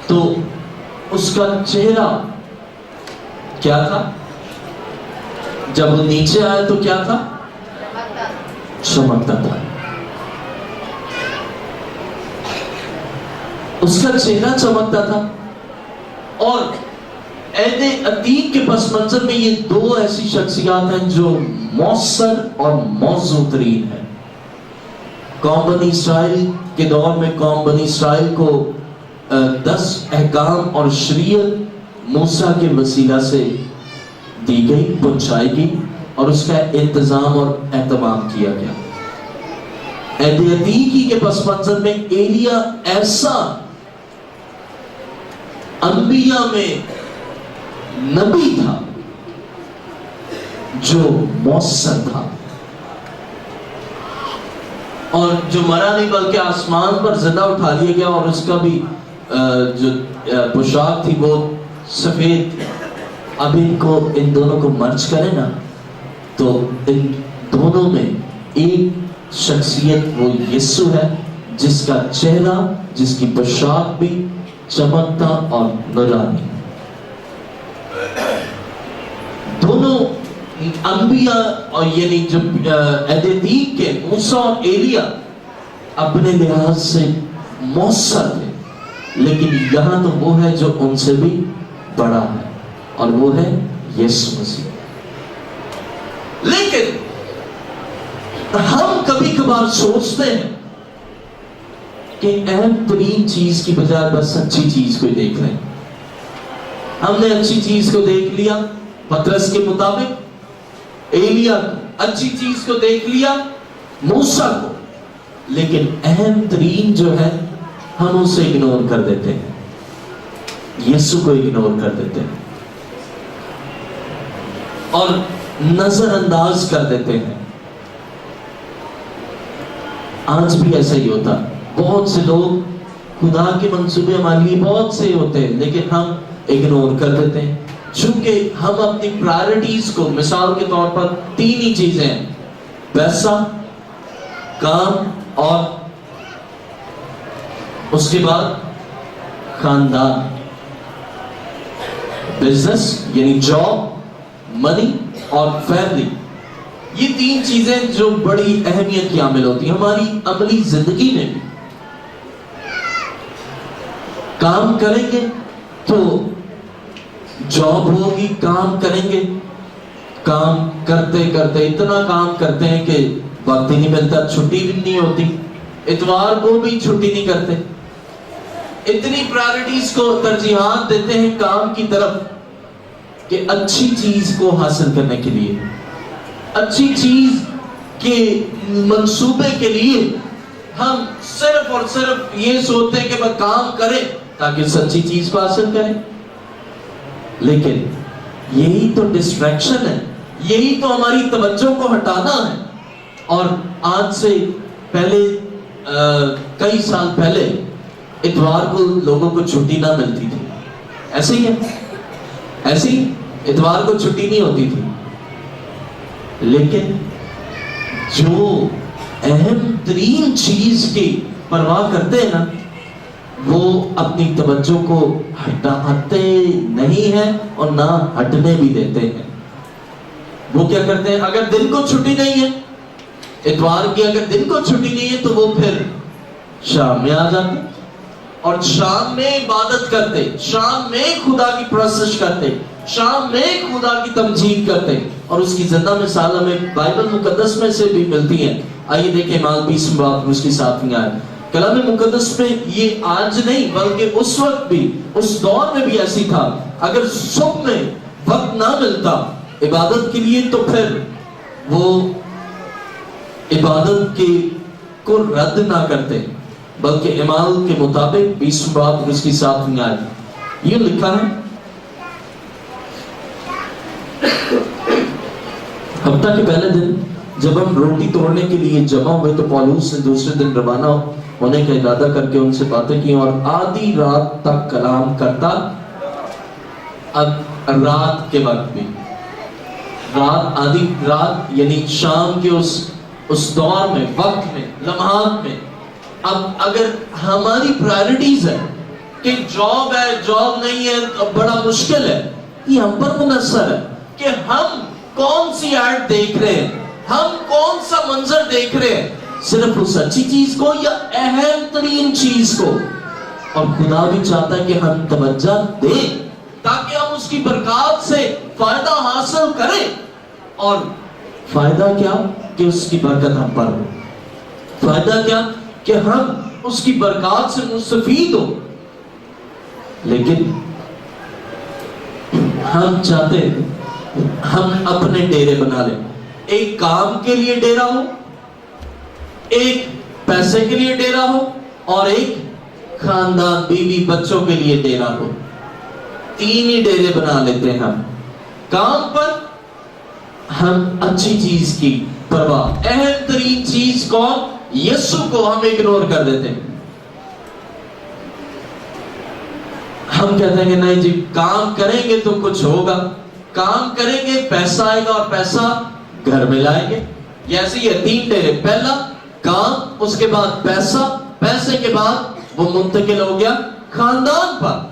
A: تو اس کا چہرہ کیا تھا؟ جب وہ نیچے آیا تو کیا تھا؟ چمکتا تھا. اس کا چہرہ چمکتا تھا. اور عہد عتیق کے پس منظر میں یہ دو ایسی شخصیات ہیں جو مؤثر اور موزوں ترین ہیں. قوم بنی اسرائیل کے دور میں قوم بنی اسرائیل کو 10 احکام اور شریعت موسیٰ کے وسیلہ سے دی گئی, پہنچائی گئی, اور اس کا انتظام اور اہتمام کیا گیا. عہد عتیق کے پس منظر میں ایلیا ایسا انبیاء میں نبی تھا جو مؤثر تھا, اور جو مرا نہیں بلکہ آسمان پر زندہ اٹھا لیا گیا, اور اس کا بھی جو پوشاک تھی وہ سفید تھی. اب ان دونوں کو مرچ کریں نا تو ان دونوں میں ایک شخصیت وہ یسوع ہے جس کا چہرہ, جس کی پوشاک بھی چمکتا اور نورانی. دونوں अंबिया और यानी जो अदीक के मूसा और एलिया अपने लिहाज से मौसर थे, लेकिन यहाँ तो वो है जो उनसे भी बड़ा है, और वो है यीशु मसीह। लेकिन हम कभी कभार सोचते हैं कि अहम तरीन चीज की बजाय बस अच्छी चीज को देख रहे हैं। हमने अच्छी चीज को देख लिया पतरस के मुताबिक, एलिया अच्छी चीज को देख लिया, मूसा को, लेकिन अहम तरीन जो है हम उसे इग्नोर कर देते हैं, यीशु को इग्नोर कर देते हैं और नजरअंदाज कर देते हैं। आज भी ऐसा ही होता, बहुत से लोग, खुदा के मंसूबे हमारे लिए बहुत से होते हैं, लेकिन हम इग्नोर कर देते हैं, चूंकि हम अपनी प्रायोरिटीज को, मिसाल के तौर पर 3 ही चीजें हैं, पैसा, काम और उसके बाद खानदान, बिजनेस यानी जॉब, मनी और फैमिली। ये 3 चीजें जो बड़ी अहमियत की हामिल होती है हमारी अमली जिंदगी में भी। काम करेंगे तो जॉब होगी, काम करेंगे, काम करते करते इतना काम करते हैं कि वक्त ही नहीं मिलता, छुट्टी भी नहीं होती, इतवार को भी छुट्टी नहीं करते, इतनी प्रायोरिटीज को तरजीहात देते हैं काम की तरफ कि अच्छी चीज को हासिल करने के लिए, अच्छी चीज के मंसूबे के लिए हम सिर्फ और सिर्फ ये सोचते हैं कि वह काम करें ताकि सच्ची चीज को हासिल करें। लेकिन यही तो डिस्ट्रैक्शन है, यही तो हमारी तवज्जो को हटाना है। और आज से पहले कई साल पहले इतवार को लोगों को छुट्टी ना मिलती थी, ऐसे ही है, ऐसे ही इतवार को छुट्टी नहीं होती थी। लेकिन जो अहम तरीन चीज की परवाह करते हैं ना, वो अपनी तवज्जो को हटाते नहीं है और ना हटने भी देते हैं। वो क्या करते हैं, अगर दिन को छुट्टी नहीं है, इतवार की अगर दिन को छुट्टी नहीं है, तो वो फिर शाम में आ जाते और शाम में इबादत करते, शाम में खुदा की प्रशंसा करते, शाम में खुदा की तमजीद करते। और उसकी जिंदा मिसाल हमें बाइबल मुकद्दस में से भी मिलती है। आइए देखें माल 20 बाब उसकी 7वीं आयत। कलाम मुकद्दस में ये आज नहीं बल्कि उस वक्त भी, उस दौर में भी ऐसी था। अगर सुबह में वक्त ना मिलता इबादत के लिए, तो फिर वो इबादत के को रद्द ना करते, बल्कि इमाल के मुताबिक 20 बाब उसकी 7वीं आयत ये लिखा है, हफ्ता के पहले दिन जब हम रोटी तोड़ने के लिए जमा हुए, तो पौलुस ने दूसरे दिन रवाना होने का इरादा करके उनसे बातें की और आधी रात तक कलाम करता। अब रात के वक्त भी, रात, आधी रात यानी शाम के उस दौर में, वक्त में, लम्हात में। अब अगर हमारी प्रायोरिटीज है कि जॉब है, जॉब नहीं है तो बड़ा मुश्किल है, ये हम पर मुनस्सर है कि हम कौन सी ऐड देख रहे हैं, हम कौन सा मंजर देख रहे हैं, सिर्फ उस अच्छी चीज को या अहम तरीन चीज को। और खुदा भी चाहता है कि हम तवज्जो दें ताकि हम उसकी बरकत से फायदा हासिल करें। और फायदा क्या कि उसकी बरकत हम पर हो, फायदा क्या कि हम उसकी बरकत से मुस्तफीद हो। लेकिन हम चाहते हैं हम अपने डेरे बना लें, एक काम के लिए डेरा हो, एक पैसे के लिए डेरा हो और एक खानदान, बीवी बच्चों के लिए डेरा हो। 3 ही डेरे बना लेते हैं हम। काम पर हम अच्छी चीज की परवाह, अहम तरीन चीज कौन, यीशु को हम इग्नोर कर देते हैं। हम कहते हैं कि नहीं जी, काम करेंगे तो कुछ होगा, काम करेंगे पैसा आएगा और पैसा घर में लाएंगे। ऐसे ही 3 डेरे, पहला काम, उसके बाद पैसा, पैसे के बाद वो मुंतकिल हो गया खानदान पर।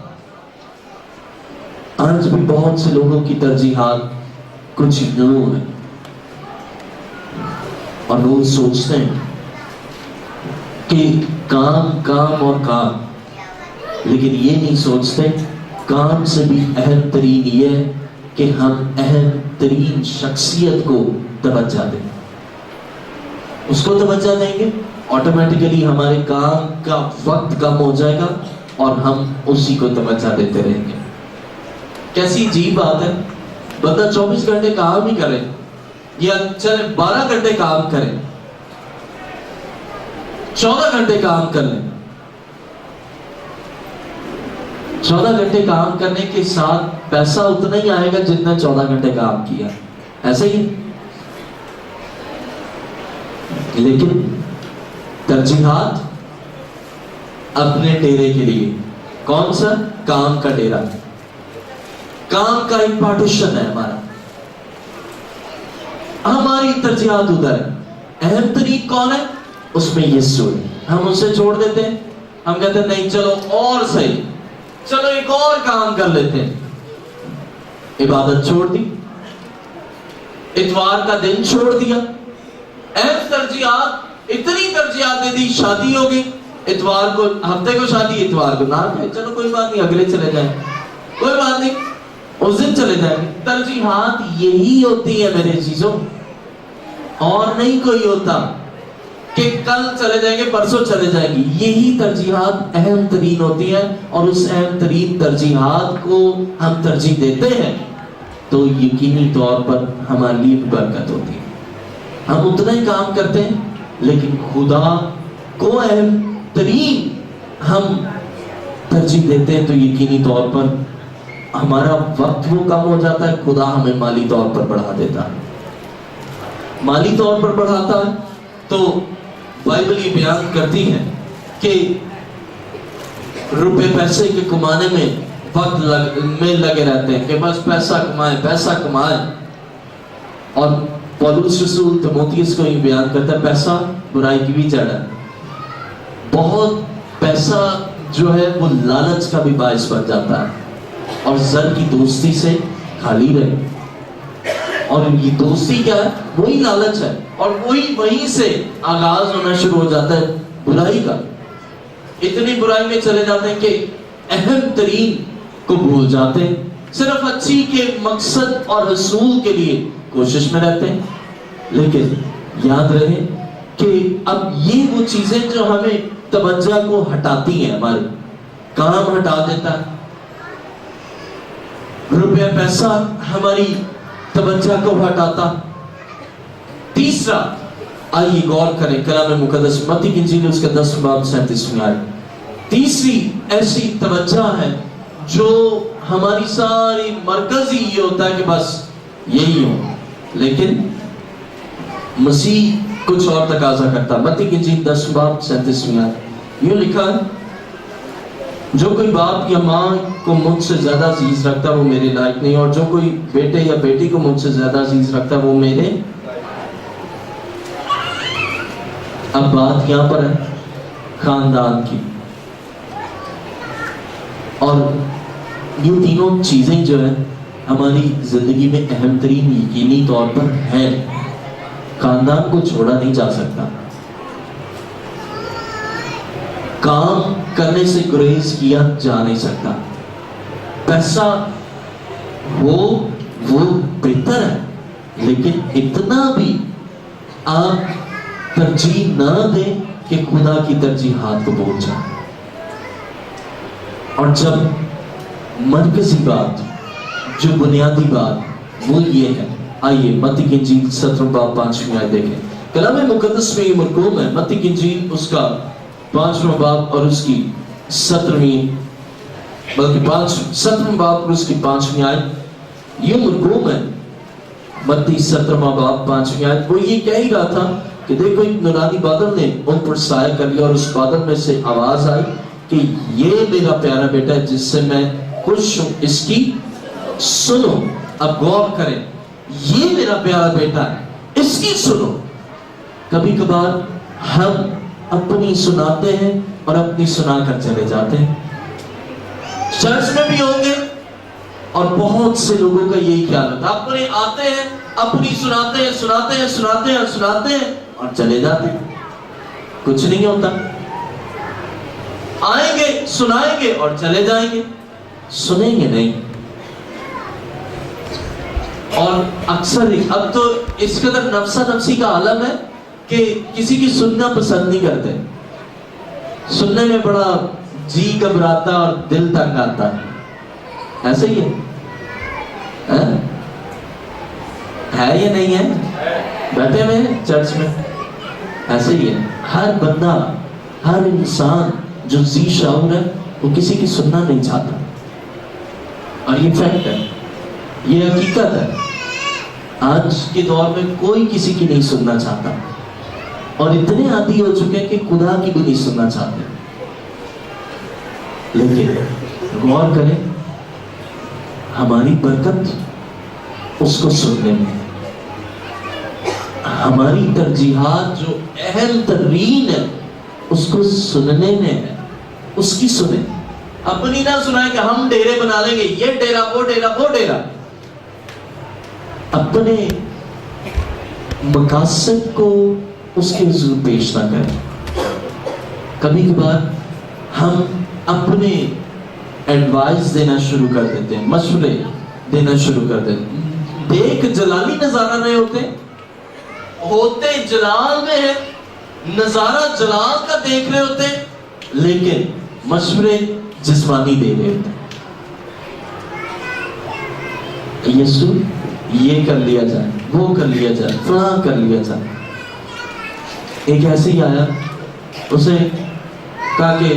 A: आज भी बहुत से लोगों की तरजीहात कुछ लोग हैं और लोग सोचते हैं कि काम काम और काम, लेकिन ये नहीं सोचते काम से भी अहम तरीन ये है कि हम अहम तरीन शख्सियत को तवज्जो दें। उसको तवज्जो देंगे, ऑटोमेटिकली हमारे काम का वक्त कम हो जाएगा और हम उसी को तवज्जो देते रहेंगे। कैसी अजीब बात है, बंदा 24 घंटे काम ही करे या चले 12 घंटे काम करे, 14 घंटे काम कर ले, 14 घंटे काम करने के साथ पैसा उतना ही आएगा जितना 14 घंटे काम किया, ऐसे ही। लेकिन तरजीहात अपने डेरे के लिए, कौन सा? काम का डेरा, काम का एक पार्टीशन है हमारा, हमारी तरजीहात उधर है। अहम तरीक कौन है? उसमें यीशु है, हम उसे छोड़ देते हैं। हम कहते हैं नहीं चलो और सही, चलो एक और काम कर लेते हैं। इबादत छोड़ दी, इतवार का दिन छोड़ दिया, अहम तरजीहात, इतनी तरजीहात दे दी, शादी हो गई, इतवार को, हफ्ते को शादी, इतवार को ना गए, चलो कोई बात नहीं, अगले चले जाए, कोई बात नहीं, उस दिन चले जाएंगे। तरजीहात यही होती है मेरे चीजों, और नहीं कोई होता कि कल चले जाएंगे, परसों चले जाएंगे। यही तरजीहात अहम तरीन होती है, और उस अहम तरीन तरजीहात को हम तरजीह देते हैं तो यकीनी तौर पर हमारे लिए बरकत होती है। हम उतना ही काम करते हैं, लेकिन खुदा को अहम तरीन हम तरजीह देते हैं तो यकीनी तौर पर हमारा वक्त वो कम हो जाता है, खुदा हमें माली तौर पर बढ़ा देता है। माली तौर पर बढ़ाता है तो बाइबल ये बयान करती है कि रुपए पैसे के कमाने में वक्त लगे रहते हैं कि बस पैसा कमाए, पैसा कमाए। और पौलुस रसूल तीमुथियुस को ये बयान करता है, पैसा बुराई की भी जड़ है। बहुत पैसा जो है वो लालच का भी बायस बन जाता है, और जर की दोस्ती से खाली रहे। और ये दोस्ती क्या है? वही लालच है, और वहीं से आगाज होना शुरू हो जाता है बुराई का। इतनी बुराई में चले जाते हैं कि अहम तरीन को भूल जाते हैं, सिर्फ अच्छी के मकसद और रसूल के लिए कोशिश में रहते हैं। लेकिन याद रहे कि अब ये वो चीजें जो हमें तवज्जो को हटाती हैं, हमारे काम हटा देता है, रुपया पैसा हमारी तवज्जो को हटाता। तीसरा, आइए गौर करें कलाम मुकद्दस मत्ती की इंजील उसका 10 बाब 37 आयत। तीसरी ऐसी तवज्जो है जो हमारी सारी मरकज ही ये होता है कि बस यही हो, लेकिन मसीह कुछ और तकाजा करता। मत्ती की इंजील 10 बाब 37 आयत यूं लिखा है, जो कोई बाप या माँ को मुझसे ज्यादा अजीज रखता है वो मेरे लायक नहीं, और जो कोई बेटे या बेटी को मुझसे ज्यादा अजीज रखता है वो मेरे। अब बात यहाँ पर है खानदान की, और ये तीनों चीजें जो है हमारी जिंदगी में अहम तरीन यकीनी तौर पर है। खानदान को छोड़ा नहीं जा सकता, काम करने से गुरेज किया जा नहीं सकता। पैसा वो बेहतर है, लेकिन इतना भी आप तरजीह ना दें कि खुदा की तरजीहात को भूल जाए। और जब मरकजी बात, जो बुनियादी बात, वो ये है, आइए मत्ती की इंजील 17 बाब 5 आयत देखें। कलाम मुकद्दस में ये मरकूम है, मत्ती की इंजील उसका 5वां बाब और उसकी 17वीं, बल्कि 17वां बाब और उसकी 5वीं आयत, ये मरकूम है मत्ती 17वां बाब 5वीं आयत। वो ये कह ही रहा था कि देखो एक नूरानी बादल ने उन पर साया कर लिया, और उस बादल में से आवाज आई कि ये मेरा प्यारा बेटा है जिससे मैं खुश हूं, इसकी सुनो। अब गौर करें, ये मेरा प्यारा बेटा है, इसकी सुनो। कभी कभार हम अपनी सुनाते हैं और अपनी सुनाकर चले जाते हैं। चर्च में भी होंगे اور بہت سے لوگوں کا یہی خیال ہوتا ہے، اپنے آتے ہیں، اپنی سناتے ہیں سناتے ہیں سناتے ہیں سناتے ہیں اور چلے جاتے ہیں، کچھ نہیں ہوتا. آئیں گے سنائیں گے اور چلے جائیں گے، سنیں گے نہیں. اور اکثر اب تو اس قدر نفسا نفسی کا عالم ہے کہ کسی کی سننا پسند نہیں کرتے. سننے میں بڑا جی گھبراتا اور دل تنگ آتا ہے. ایسے ہی ہے یا نہیں ہے؟ بیٹھے ہوئے ہیں چرچ میں، ایسے ہی ہے. ہر بندہ، ہر انسان جو ذی شعور ہے وہ کسی کی سننا نہیں چاہتا. اور یہ فیکٹ ہے، یہ حقیقت ہے. آج کے دور میں کوئی کسی کی نہیں سننا چاہتا، اور اتنے عادی ہو چکے کہ خدا کی بھی نہیں سننا چاہتے. لیکن غور کریں، ہماری برکت اس کو سننے میں، ہماری ترجیحات جو اہم ترین ہے اس کو سننے میں ہے. اس کی سنیں، اپنی نہ سنائیں کہ ہم ڈیرے بنا لیں گے، یہ ڈیرا وہ ڈیرا وہ ڈیرا. اپنے مقاصد کو اس کے حضور پیش نہ کریں. کبھی کبھار ہم اپنے ایڈوائز دینا شروع کر دیتے ہیں، مشورے دینا شروع کر دیتے ہیں. دیکھ جلالی نظارہ رہے ہوتے جلال میں ہے، نظارہ جلال کا دیکھ رہے ہوتے، لیکن مشورے جسمانی دے رہے ہوتے. یسوع یہ کر لیا جائے، وہ کر لیا جائے، فلاں کر لیا جائے. ایک ایسے ہی آیا، اسے کہا کہ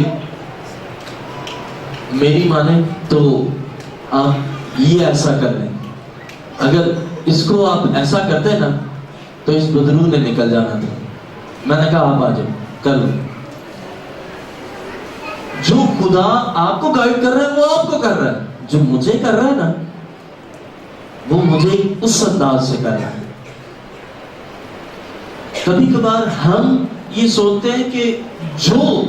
A: میری مانے تو آپ یہ ایسا کر لیں، اگر اس کو آپ ایسا کرتے نا تو اس بدرو نے نکل جانا تھا. میں نے کہا آپ آ جاؤ کر لو. جو خدا آپ کو گائیڈ کر رہا ہے وہ آپ کو کر رہا ہے، جو مجھے کر رہا ہے نا وہ مجھے اس انداز سے کر رہا ہے. کبھی کبھار ہم یہ سوچتے ہیں کہ جو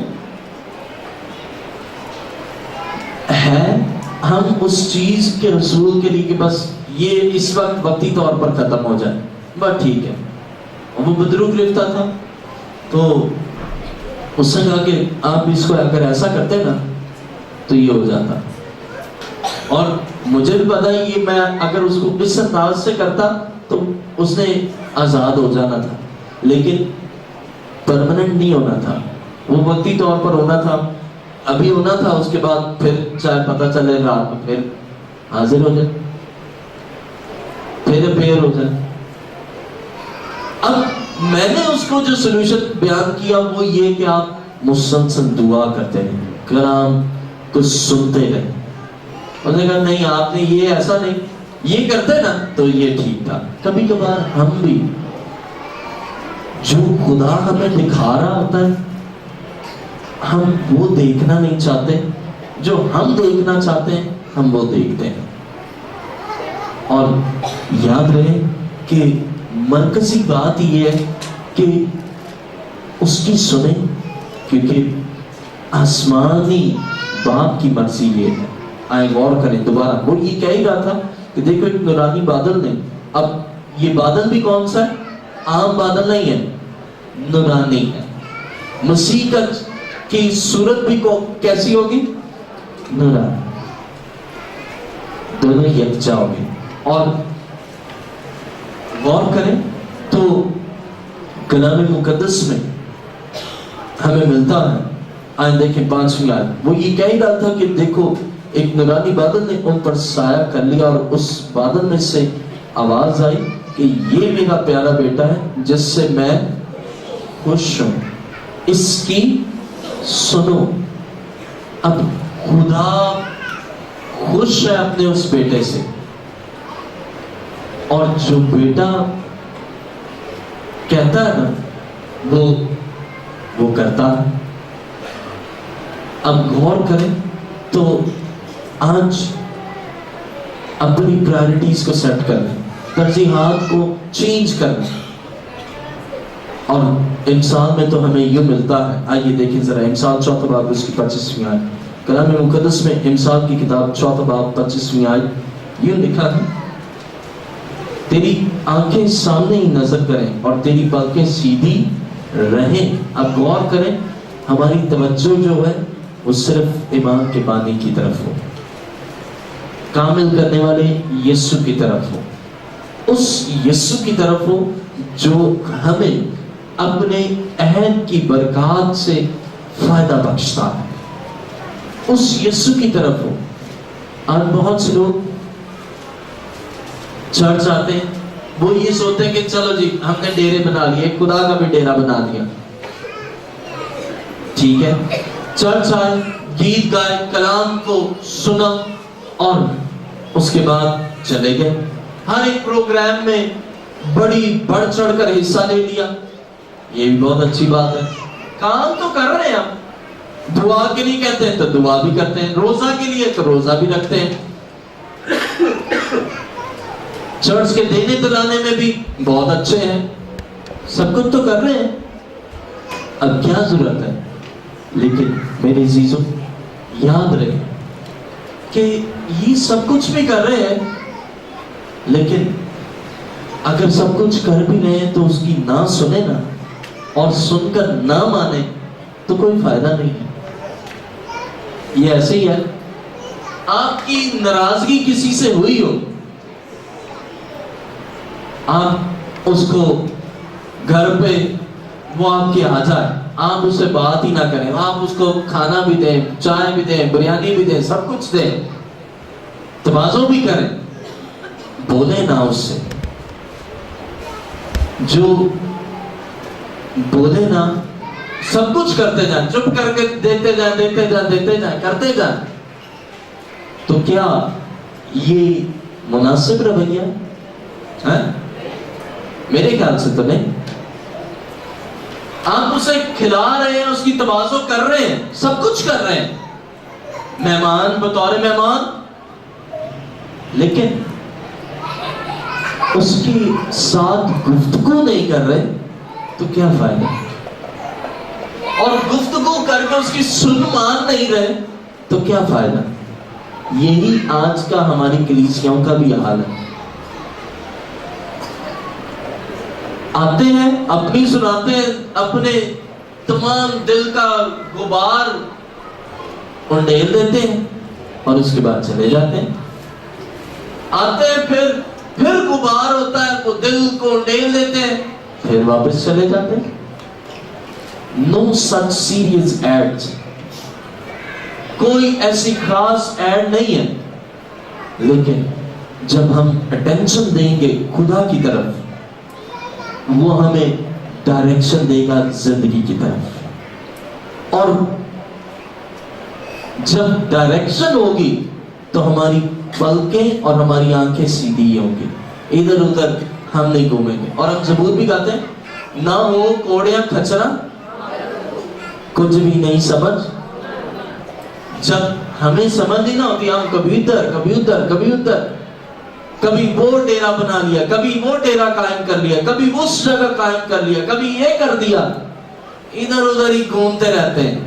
A: ہے ہم اس چیز کے رسول کے لیے کہ بس یہ اس وقت وقتی طور پر ختم ہو جائے، بس ٹھیک ہے. وہ بدرو گرفتہ تھا تو اس نے کہا کہ آپ اس کو اگر ایسا کرتے نا تو یہ ہو جاتا. اور مجھے بھی پتا ہے یہ میں اگر اس کو اس انداز سے کرتا تو اس نے آزاد ہو جانا تھا، لیکن پرماننٹ نہیں ہونا تھا، وہ وقتی طور پر ہونا تھا. ابھی ہونا تھا، اس کے بعد پھر چاہے پتہ چلے رات میں پھر حاضر ہو جائے، پھر اپیئر ہو جائے. اب میں نے اس کو جو سلوشن بیان کیا وہ یہ کہ آپ مسلسل دعا کرتے رہیں، کلام کچھ سنتے رہیں. اس نے کہا نہیں آپ نے یہ ایسا نہیں، یہ کرتے نا تو یہ ٹھیک تھا. کبھی کبھار ہم بھی جو خدا ہمیں دکھا رہا ہوتا ہے ہم وہ دیکھنا نہیں چاہتے، جو ہم دیکھنا چاہتے ہیں ہم وہ دیکھتے ہیں. اور یاد رہے کہ مرکزی بات یہ ہے کہ اس کی سنیں، کیونکہ آسمانی باپ کی مرضی یہ ہے. آئیں غور کریں دوبارہ. وہ یہ کہہ ہی رہا تھا کہ دیکھو ایک نورانی بادل نے، اب یہ بادل بھی کون سا ہے؟ عام بادل نہیں ہے، نورانی ہے. مسیح کا کی صورت بھی کیسی ہوگی؟ نورانی. دونوں یکجا ہوگی. اور غور کریں تو کلام مقدس میں ہمیں ملتا ہے. آئیں دیکھیں 5ویں آیت. وہ یہ کہہ رہا تھا کہ دیکھو ایک نورانی بادل نے ان پر سایہ کر لیا، اور اس بادل میں سے آواز آئی کہ یہ میرا پیارا بیٹا ہے جس سے میں خوش ہوں، اس کی سنو. اب خدا خوش ہے اپنے اس بیٹے سے، اور جو بیٹا کہتا ہے نا وہ کرتا ہے. اب غور کریں تو آج اپنی پرائرٹیز کو سیٹ کر لیں، ترجیحات کو چینج کر لیں. اور امثال میں تو ہمیں یہ ملتا ہے. آئیے دیکھیں ذرا امثال 4 باب اس کی 25ویں آیت. کلام مقدس میں امثال کی کتاب 4 باب 25ویں آیت यूं लिखा है, तेरी आंखें सामने ही नजर करें और तेरी पलकें सीधी रहें। अब गौर करें, हमारी तवज्जो जो है वो सिर्फ ईमान के पानी की तरफ हो, कामिल करने वाले यीशु की तरफ हो, उस यीशु की तरफ हो जो हमें अपने अहद की बरकत से फायदा बख्शता है, उस यीशु की तरफ हो। आज बहुत से लोग चर्च आते हैं, वो ये सोचते हैं कि चलो जी हमने डेरे बना लिए, खुदा का भी डेरा बना दिया, ठीक है, चर्च आए, गीत गाए, कलाम को सुना और उसके बाद चले गए। हर एक प्रोग्राम में बढ़ चढ़ कर हिस्सा ले लिया, ये भी बहुत अच्छी बात है। काम तो कर रहे हैं हम, दुआ के लिए कहते हैं तो दुआ भी करते हैं, रोजा के लिए तो रोजा भी रखते हैं, चर्च के देने दिलाने में भी बहुत अच्छे हैं, सब कुछ तो कर रहे हैं। अब क्या जरूरत है? लेकिन मेरे अजीजों, याद रहे कि ये सब कुछ भी कर रहे हैं, लेकिन अगर सब कुछ कर भी रहे हैं तो उसकी ना सुने ना, और सुनकर ना माने तो कोई फायदा नहीं है। ये ऐसे ही है, आपकी नाराजगी किसी से हुई हो, आप उसको घर पे वो आपके आ जाए, आप उससे बात ही ना करें, आप उसको खाना भी दें, चाय भी दें, बिरयानी भी दें, सब कुछ दें, तवाज़ो भी करें, बोले ना उससे, जो बोले ना, सब कुछ करते जाए, चुप करके देते जाए, करते जाए, तो क्या ये मुनासिब रवैया है? मेरे ख्याल से तो नहीं। आप उसे खिला रहे हैं, उसकी तवाज़ो कर रहे हैं, सब कुछ कर रहे हैं, मेहमान बतौर मेहमान, लेकिन उसके साथ गुफ्तगू नहीं कर रहे तो क्या फायदा? और गुफ्तगू करके उसकी सुन मान नहीं रहे तो क्या फायदा? यही आज का हमारी कलीसियाओं का भी हाल है। आते हैं, अपनी सुनाते हैं, अपने तमाम दिल का गुबार उंडेल देते हैं और उसके बाद चले जाते हैं। आते हैं, फिर गुबार होता है, वो दिल को उंडेल देते हैं, फिर वापस चले जाते हैं। नो सच सीरियस एड्स, कोई ऐसी खास एड नहीं है, लेकिन जब हम अटेंशन देंगे खुदा की तरफ, वो हमें डायरेक्शन देगा जिंदगी की तरफ, और जब डायरेक्शन होगी तो हमारी पलकें और हमारी आंखें सीधी होंगी, इधर उधर हम नहीं घूमेंगे। और हम ज़बूर भी गाते हैं, ना हो कोड़िया खचरा कुछ भी नहीं समझ। जब हमें समझ ही ना होती, हम कभी इधर कभी उधर कभी उधर, कभी वो डेरा बना लिया, कभी वो डेरा कायम कर लिया, कभी उस जगह कायम कर लिया, कभी ये कर दिया, इधर उधर ही घूमते रहते हैं।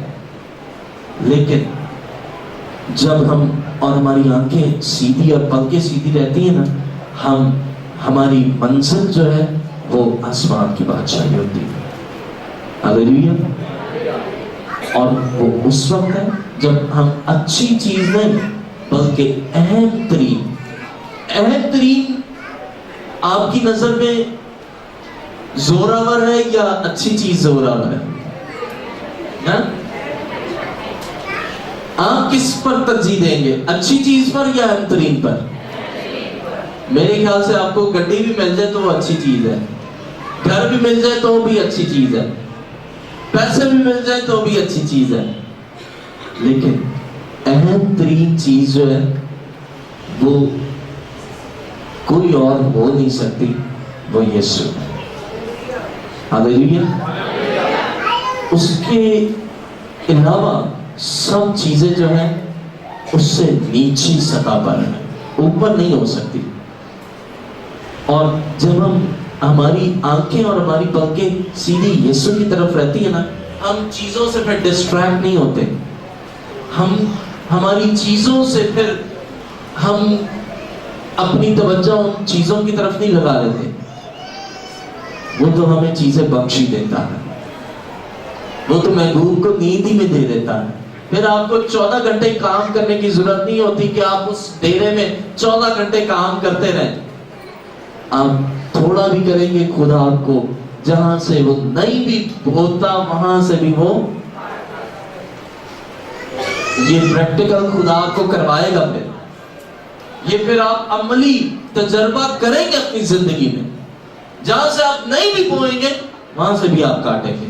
A: लेकिन जब हम और हमारी आंखें सीधी और पलकें सीधी रहती है ना, हमारी मंजिल जो है वो आसमान की बादशाही होती है। हालेलुया। और वो उस वक्त है जब हम अच्छी चीज नहीं बल्कि अहम तरीन आपकी नजर में जोरावर है या अच्छी चीज जोरावर है? आप किस पर तरजीह देंगे, अच्छी चीज पर या अहम तरीन पर? मेरे ख्याल से आपको गड्डी भी मिल जाए तो वो अच्छी चीज है, घर भी मिल जाए तो भी अच्छी चीज है, पैसे भी मिल जाए तो भी अच्छी चीज है, लेकिन अहम तरीन चीज जो है वो कोई और हो नहीं सकती, वो यीशु। हालेलुया। उसके अलावा सब चीजें जो हैं उससे नीची सतह पर है, ऊपर नहीं हो सकती। और जब हमारी आंखें और हमारी पलकें सीधी यीशु की तरफ रहती है ना, हम चीजों से फिर डिस्ट्रैक्ट नहीं होते, हम हमारी चीजों से फिर हम अपनी तवज्जो उन चीजों की तरफ नहीं लगा देते, वो तो हमें चीजें बख्शी देता है, वो तो महबूब को नींद ही में दे देता है। फिर आपको 14 घंटे काम करने की जरूरत नहीं होती कि आप उस डेरे में 14 घंटे काम करते रहें। आप थोड़ा भी करेंगे, खुदा आपको जहां से वो नहीं भी होता वहां से भी वो ये प्रैक्टिकल खुदा आपको करवाएगा। फिर आप अमली तजर्बा करेंगे अपनी जिंदगी में। जहां से आप नहीं भी बोएंगे वहां से भी आप काटेंगे,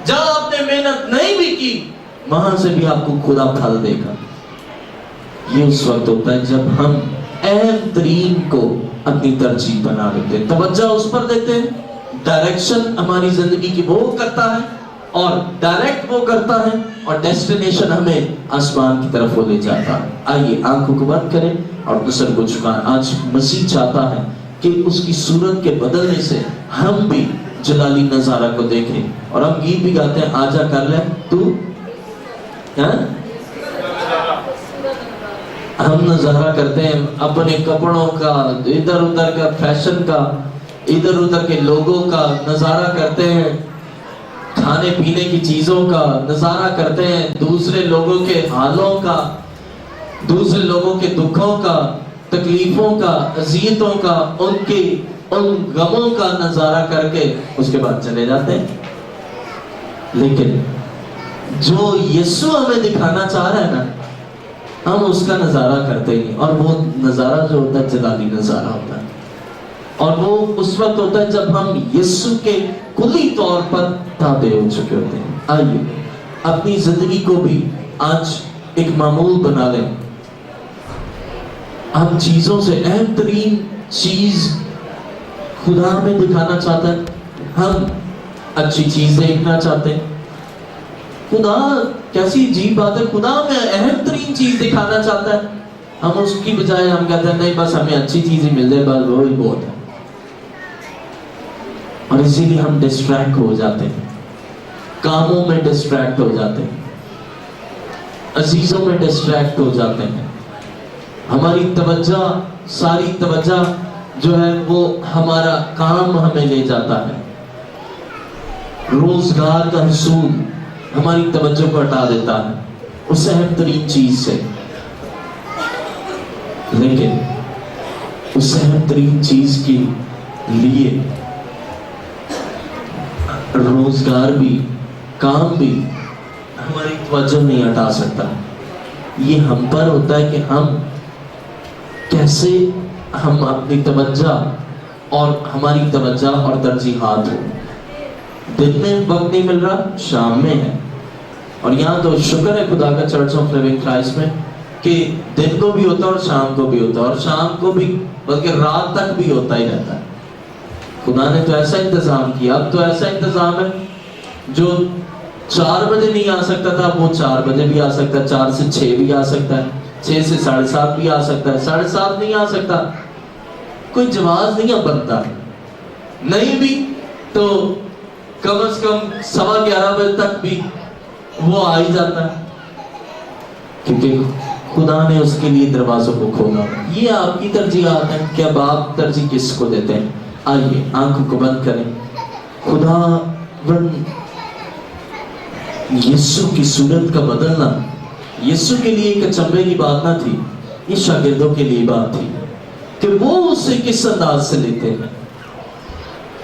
A: जहां आपने मेहनत नहीं भी की वहां से भी आपको खुदा फल देगा। ये उस वक्त होता है जब हम अहम तरीन को अपनी तरजीह बना लेते हैं, तवज्जो उस पर देते हैं। डायरेक्शन हमारी जिंदगी की वो करता है और डायरेक्ट वो करता है और डेस्टिनेशन हमें आसमान की तरफ वो ले जाता है। आइए आंखों को बंद करें और दूसरे को झुकाएं। आज मसीह चाहता है कि उसकी सूरत के बदलने से हम भी जलाली नजारा को देखें। और हम गीत भी गाते हैं, आजा कर ले तू, हम नजारा करते हैं अपने कपड़ों का, इधर उधर का फैशन का, इधर उधर के लोगों का नजारा करते हैं, खाने पीने की चीजों का नजारा करते हैं, दूसरे लोगों के हालों का, दूसरे लोगों के दुखों का, तकलीफों का, अज़ियतों का, उनके उन गमों का नजारा करके उसके बाद चले जाते हैं। लेकिन जो यीशु हमें दिखाना चाह रहा है ना, हम उसका नजारा करते ही नहीं। और वो नजारा जो होता है जलाली नजारा होता है, और वो उस वक्त होता है जब हम यीशु के कुली तौर पर ताबे हो चुके होते हैं। आइए अपनी जिंदगी को भी आज एक मामूल बना लें। हम चीजों से अहम तरीन चीज खुदा हमें दिखाना चाहता है, हम अच्छी चीज देखना चाहते हैं। खुदा कैसी अजीब बात है, खुदा हमें अहम तरीन चीज दिखाना चाहता है, हम उसकी बजाय हम कहते हैं नहीं बस हमें अच्छी चीज ही मिल जाए, बस वो ही बहुत है। और इसीलिए हम डिस्ट्रैक्ट हो जाते हैं, कामों में डिस्ट्रैक्ट हो जाते हैं, अजीजों में डिस्ट्रैक्ट हो जाते हैं। हमारी तवज्जो, सारी तवज्जो जो है वो हमारा काम हमें ले जाता है, रोजगार का हसूल हमारी तवज्जो को हटा देता है उस अहम तरीन चीज से। लेकिन उस अहम तरीन चीज के लिए रोजगार भी, काम भी हमारी तवज्जो नहीं हटा सकता। ये हम पर होता है कि हम कैसे हम अपनी तवज्जो और हमारी तवज्जो और तरजीहात हो। दिन में वक्त नहीं मिल रहा, शाम में है। और यहाँ तो शुक्र है खुदा का चर्च ऑफ लिविंग क्राइस्ट में कि दिन को भी होता है और शाम को भी होता है, और शाम को भी बल्कि रात तक भी होता ही रहता है। खुदा ने तो ऐसा इंतजाम किया। अब तो ऐसा इंतजाम है जो 4 बजे नहीं आ सकता था वो 4 बजे भी आ सकता है, 4 से 6 भी आ सकता है, 6 से 7:30 भी आ सकता है, 7:30 नहीं आ सकता। कोई जवाब नहीं बनता, नहीं भी तो कम से कम 11:15 बजे तक भी वो आ ही जाता है, क्योंकि खुदा ने उसके लिए दरवाजों को खोला। ये आपकी तरजीहात है कि अब आप तरजीह किसको देते हैं। आइए आंखों को बंद करें। खुदावन यीशु की सूरत का बदलना यीशु के लिए एक अचंभे की बात ना थी, ये शागिर्दों के लिए बात थी कि वो उसे किस अंदाज से लेते हैं।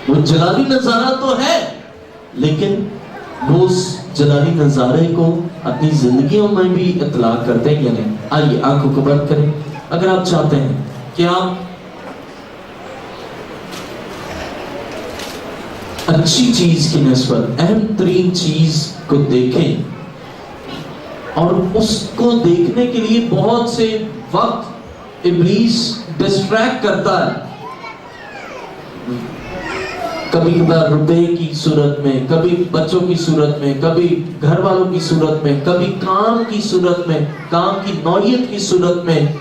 A: वो जलाली नजारा तो है, लेकिन वो उस जलाली नजारे को अपनी जिंदगियों में भी इतलाक करते हैं या नहीं। आइए आंखों को बंद करें। अगर आप चाहते हैं कि आप अच्छी चीज की निस्बत अहम तरीन चीज को देखें, और उसको देखने के लिए बहुत से वक्त इब्लीस डिस्ट्रैक्ट करता है, कभी कभार रुपए की सूरत में, कभी बच्चों की सूरत में, कभी घर वालों की सूरत में, कभी काम की सूरत में, काम की नौयत की सूरत में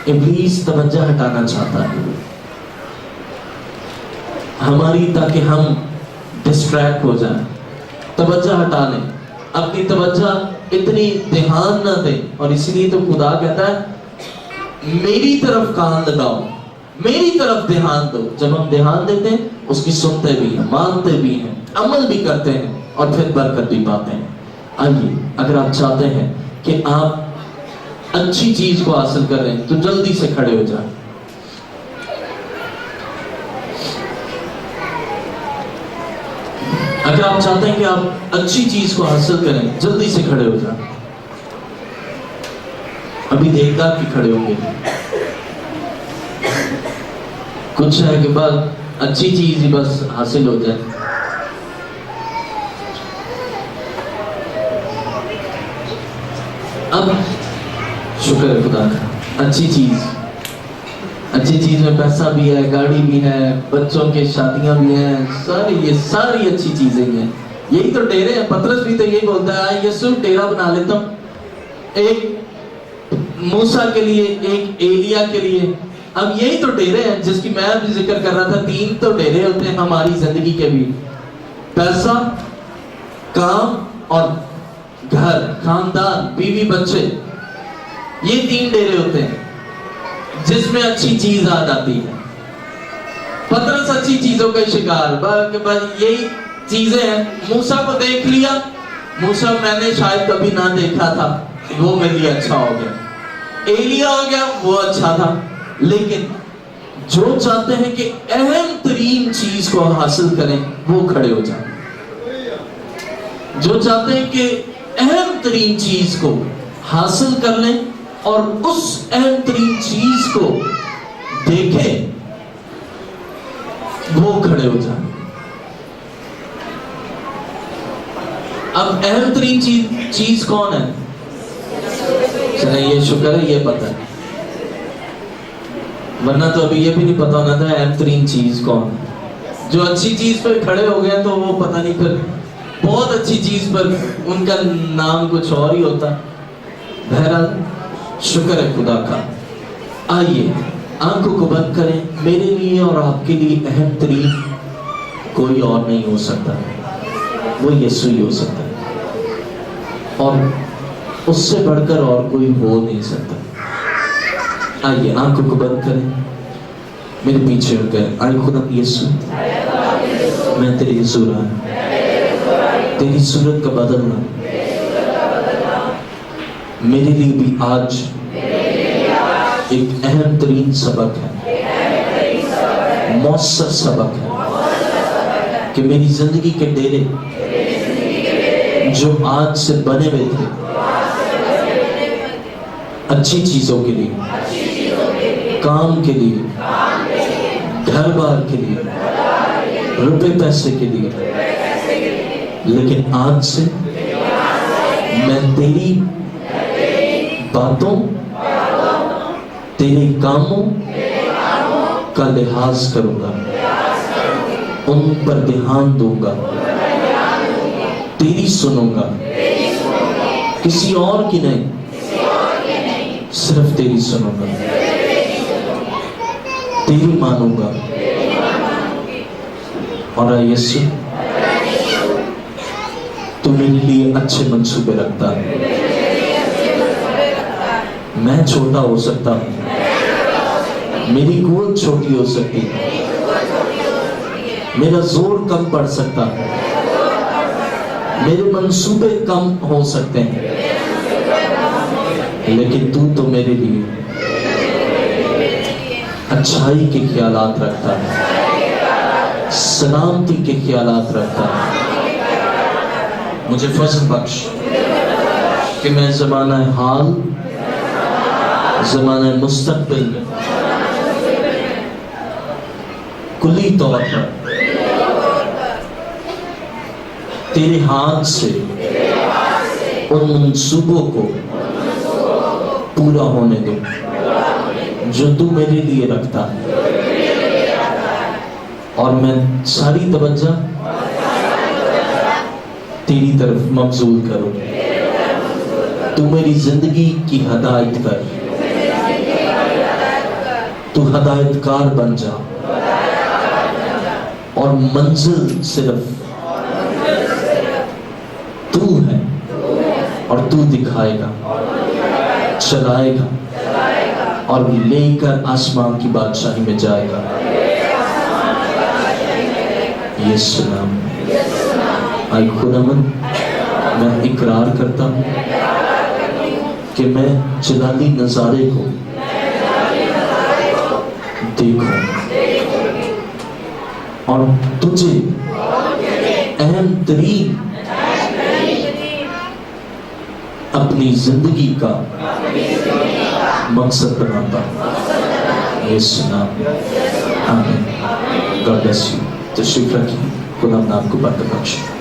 A: इब्लीस तवज्जो हटाना चाहता है हमारी, ताकि हम डिस्ट्रैक्ट हो जाएं, तवज्जो हटा लें, अपनी तवज्जो इतनी ध्यान न दें। और इसीलिए तो खुदा कहता है मेरी तरफ कान लगाओ, मेरी तरफ ध्यान दो। जब हम ध्यान देते हैं उसकी सुनते भी हैं, मानते भी हैं, अमल भी करते हैं और फिर बरकत भी पाते हैं। आइए, अगर आप चाहते हैं कि आप अच्छी चीज को हासिल कर रहे हैं तो जल्दी से खड़े हो जाएं। अगर आप चाहते हैं कि आप अच्छी चीज को हासिल करें, जल्दी से खड़े हो जाएं। अभी देवदार की खड़े होंगे। कुछ है कि बस अच्छी चीज ही बस हासिल हो जाए। अब शुक्र है खुदा का, अच्छी चीज में पैसा भी है, गाड़ी भी है, बच्चों के शादियां भी हैं, सारी अच्छी चीजें हैं। यही तो डेरे हैं। पतरस भी तो यही बोलता है, यीशु डेरा बना लेता हूं, एक मूसा के लिए, एक एलिया के लिए। अब यही तो डेरे हैं जिसकी मैं भी जिक्र कर रहा था। 3 तो डेरे होते हैं हमारी जिंदगी के भी, पैसा, काम और घर, खानदान, बीवी, बच्चे। ये 3 डेरे होते हैं जिसमें अच्छी चीज आ जाती है। पतरस अच्छी चीजों का शिकार, बस यही चीजें हैं। मूसा को देख लिया, मूसा मैंने शायद कभी ना देखा था, वो मेरे लिए अच्छा हो गया। एलिया हो गया, वो अच्छा था। लेकिन जो चाहते हैं कि अहम तरीन चीज को हासिल करें, वो खड़े हो जाए। जो चाहते हैं कि अहम तरीन चीज को हासिल कर लें और उस अहम तरीन चीज को देखें, वो खड़े हो जाए। अब अहम तरीन चीज कौन है? चले, ये शुक्र है, ये पता है, वरना तो अभी ये भी नहीं पता होना था अहम तरीन चीज कौन है। जो अच्छी चीज पर खड़े हो गए तो वो पता नहीं, फिर बहुत अच्छी चीज पर उनका नाम कुछ और ही होता। बहरहाल शुक्र है खुदा का। आइए, आंखों को बंद करें। मेरे लिए और आपके लिए अहम तरीन कोई और नहीं हो सकता, वो यीशु ही हो सकता है, और उससे बढ़कर और कोई हो नहीं सकता। आइए, आंखों को बंद करें, मेरे पीछे हो गए। आए खुदा यीशु, मैं तेरी हुजूर आया, तेरी सूरत का बदलना मेरे लिए भी आज एक अहम तरीन सबक है, मौसर सबक है कि मेरी जिंदगी के डेरे जो आज से बने हुए थे अच्छी चीजों के लिए, काम के लिए, घर बार के लिए, रुपए पैसे के लिए, लेकिन आज से मैं तेरी बातों, तेरे कामों का लिहाज करूंगा, उन पर ध्यान दूंगा, तेरी सुनूंगा, किसी और की नहीं, सिर्फ तेरी सुनूंगा, तेरी मानूंगा। और यीशु, तू मेरे लिए अच्छे मंसूबे रखता है। मैं छोटा हो सकता हूं, मेरी गोद छोटी हो सकती है, मेरा जोर कम पड़ सकता है, मेरे मंसूबे कम हो सकते हैं, लेकिन तू तो मेरे लिए अच्छाई के ख्यालात रखता है, सलामती के ख्यालात रखता है। मुझे फजल बख्श कि मैं ज़माना हाल, ज़माना मुस्तक़बिल में कुली तौर पर तेरे हाथ से उन मंसूबों को पूरा होने दो जो तू मेरे लिए रखता है, और मैं सारी तवज्जो तेरी तरफ मबजूल करूं। तू मेरी जिंदगी की हदायत कर, तू हदायतकार बन जा, और मंजिल सिर्फ तू है, और तू दिखाएगा, चलाएगा और लेकर आसमान की बादशाही में जाएगा। यीशु नाम में। आई खुदावंद, मैं इकरार करता हूँ कि मैं जलाली नजारे को देखूं और तुझे अहम तरीन अपनी जिंदगी का मकसद बनाता हूं। यीशु नाम। आमीन। God bless you. तशरीफ रखिए। खुदा नाम को बरकत बख्शे।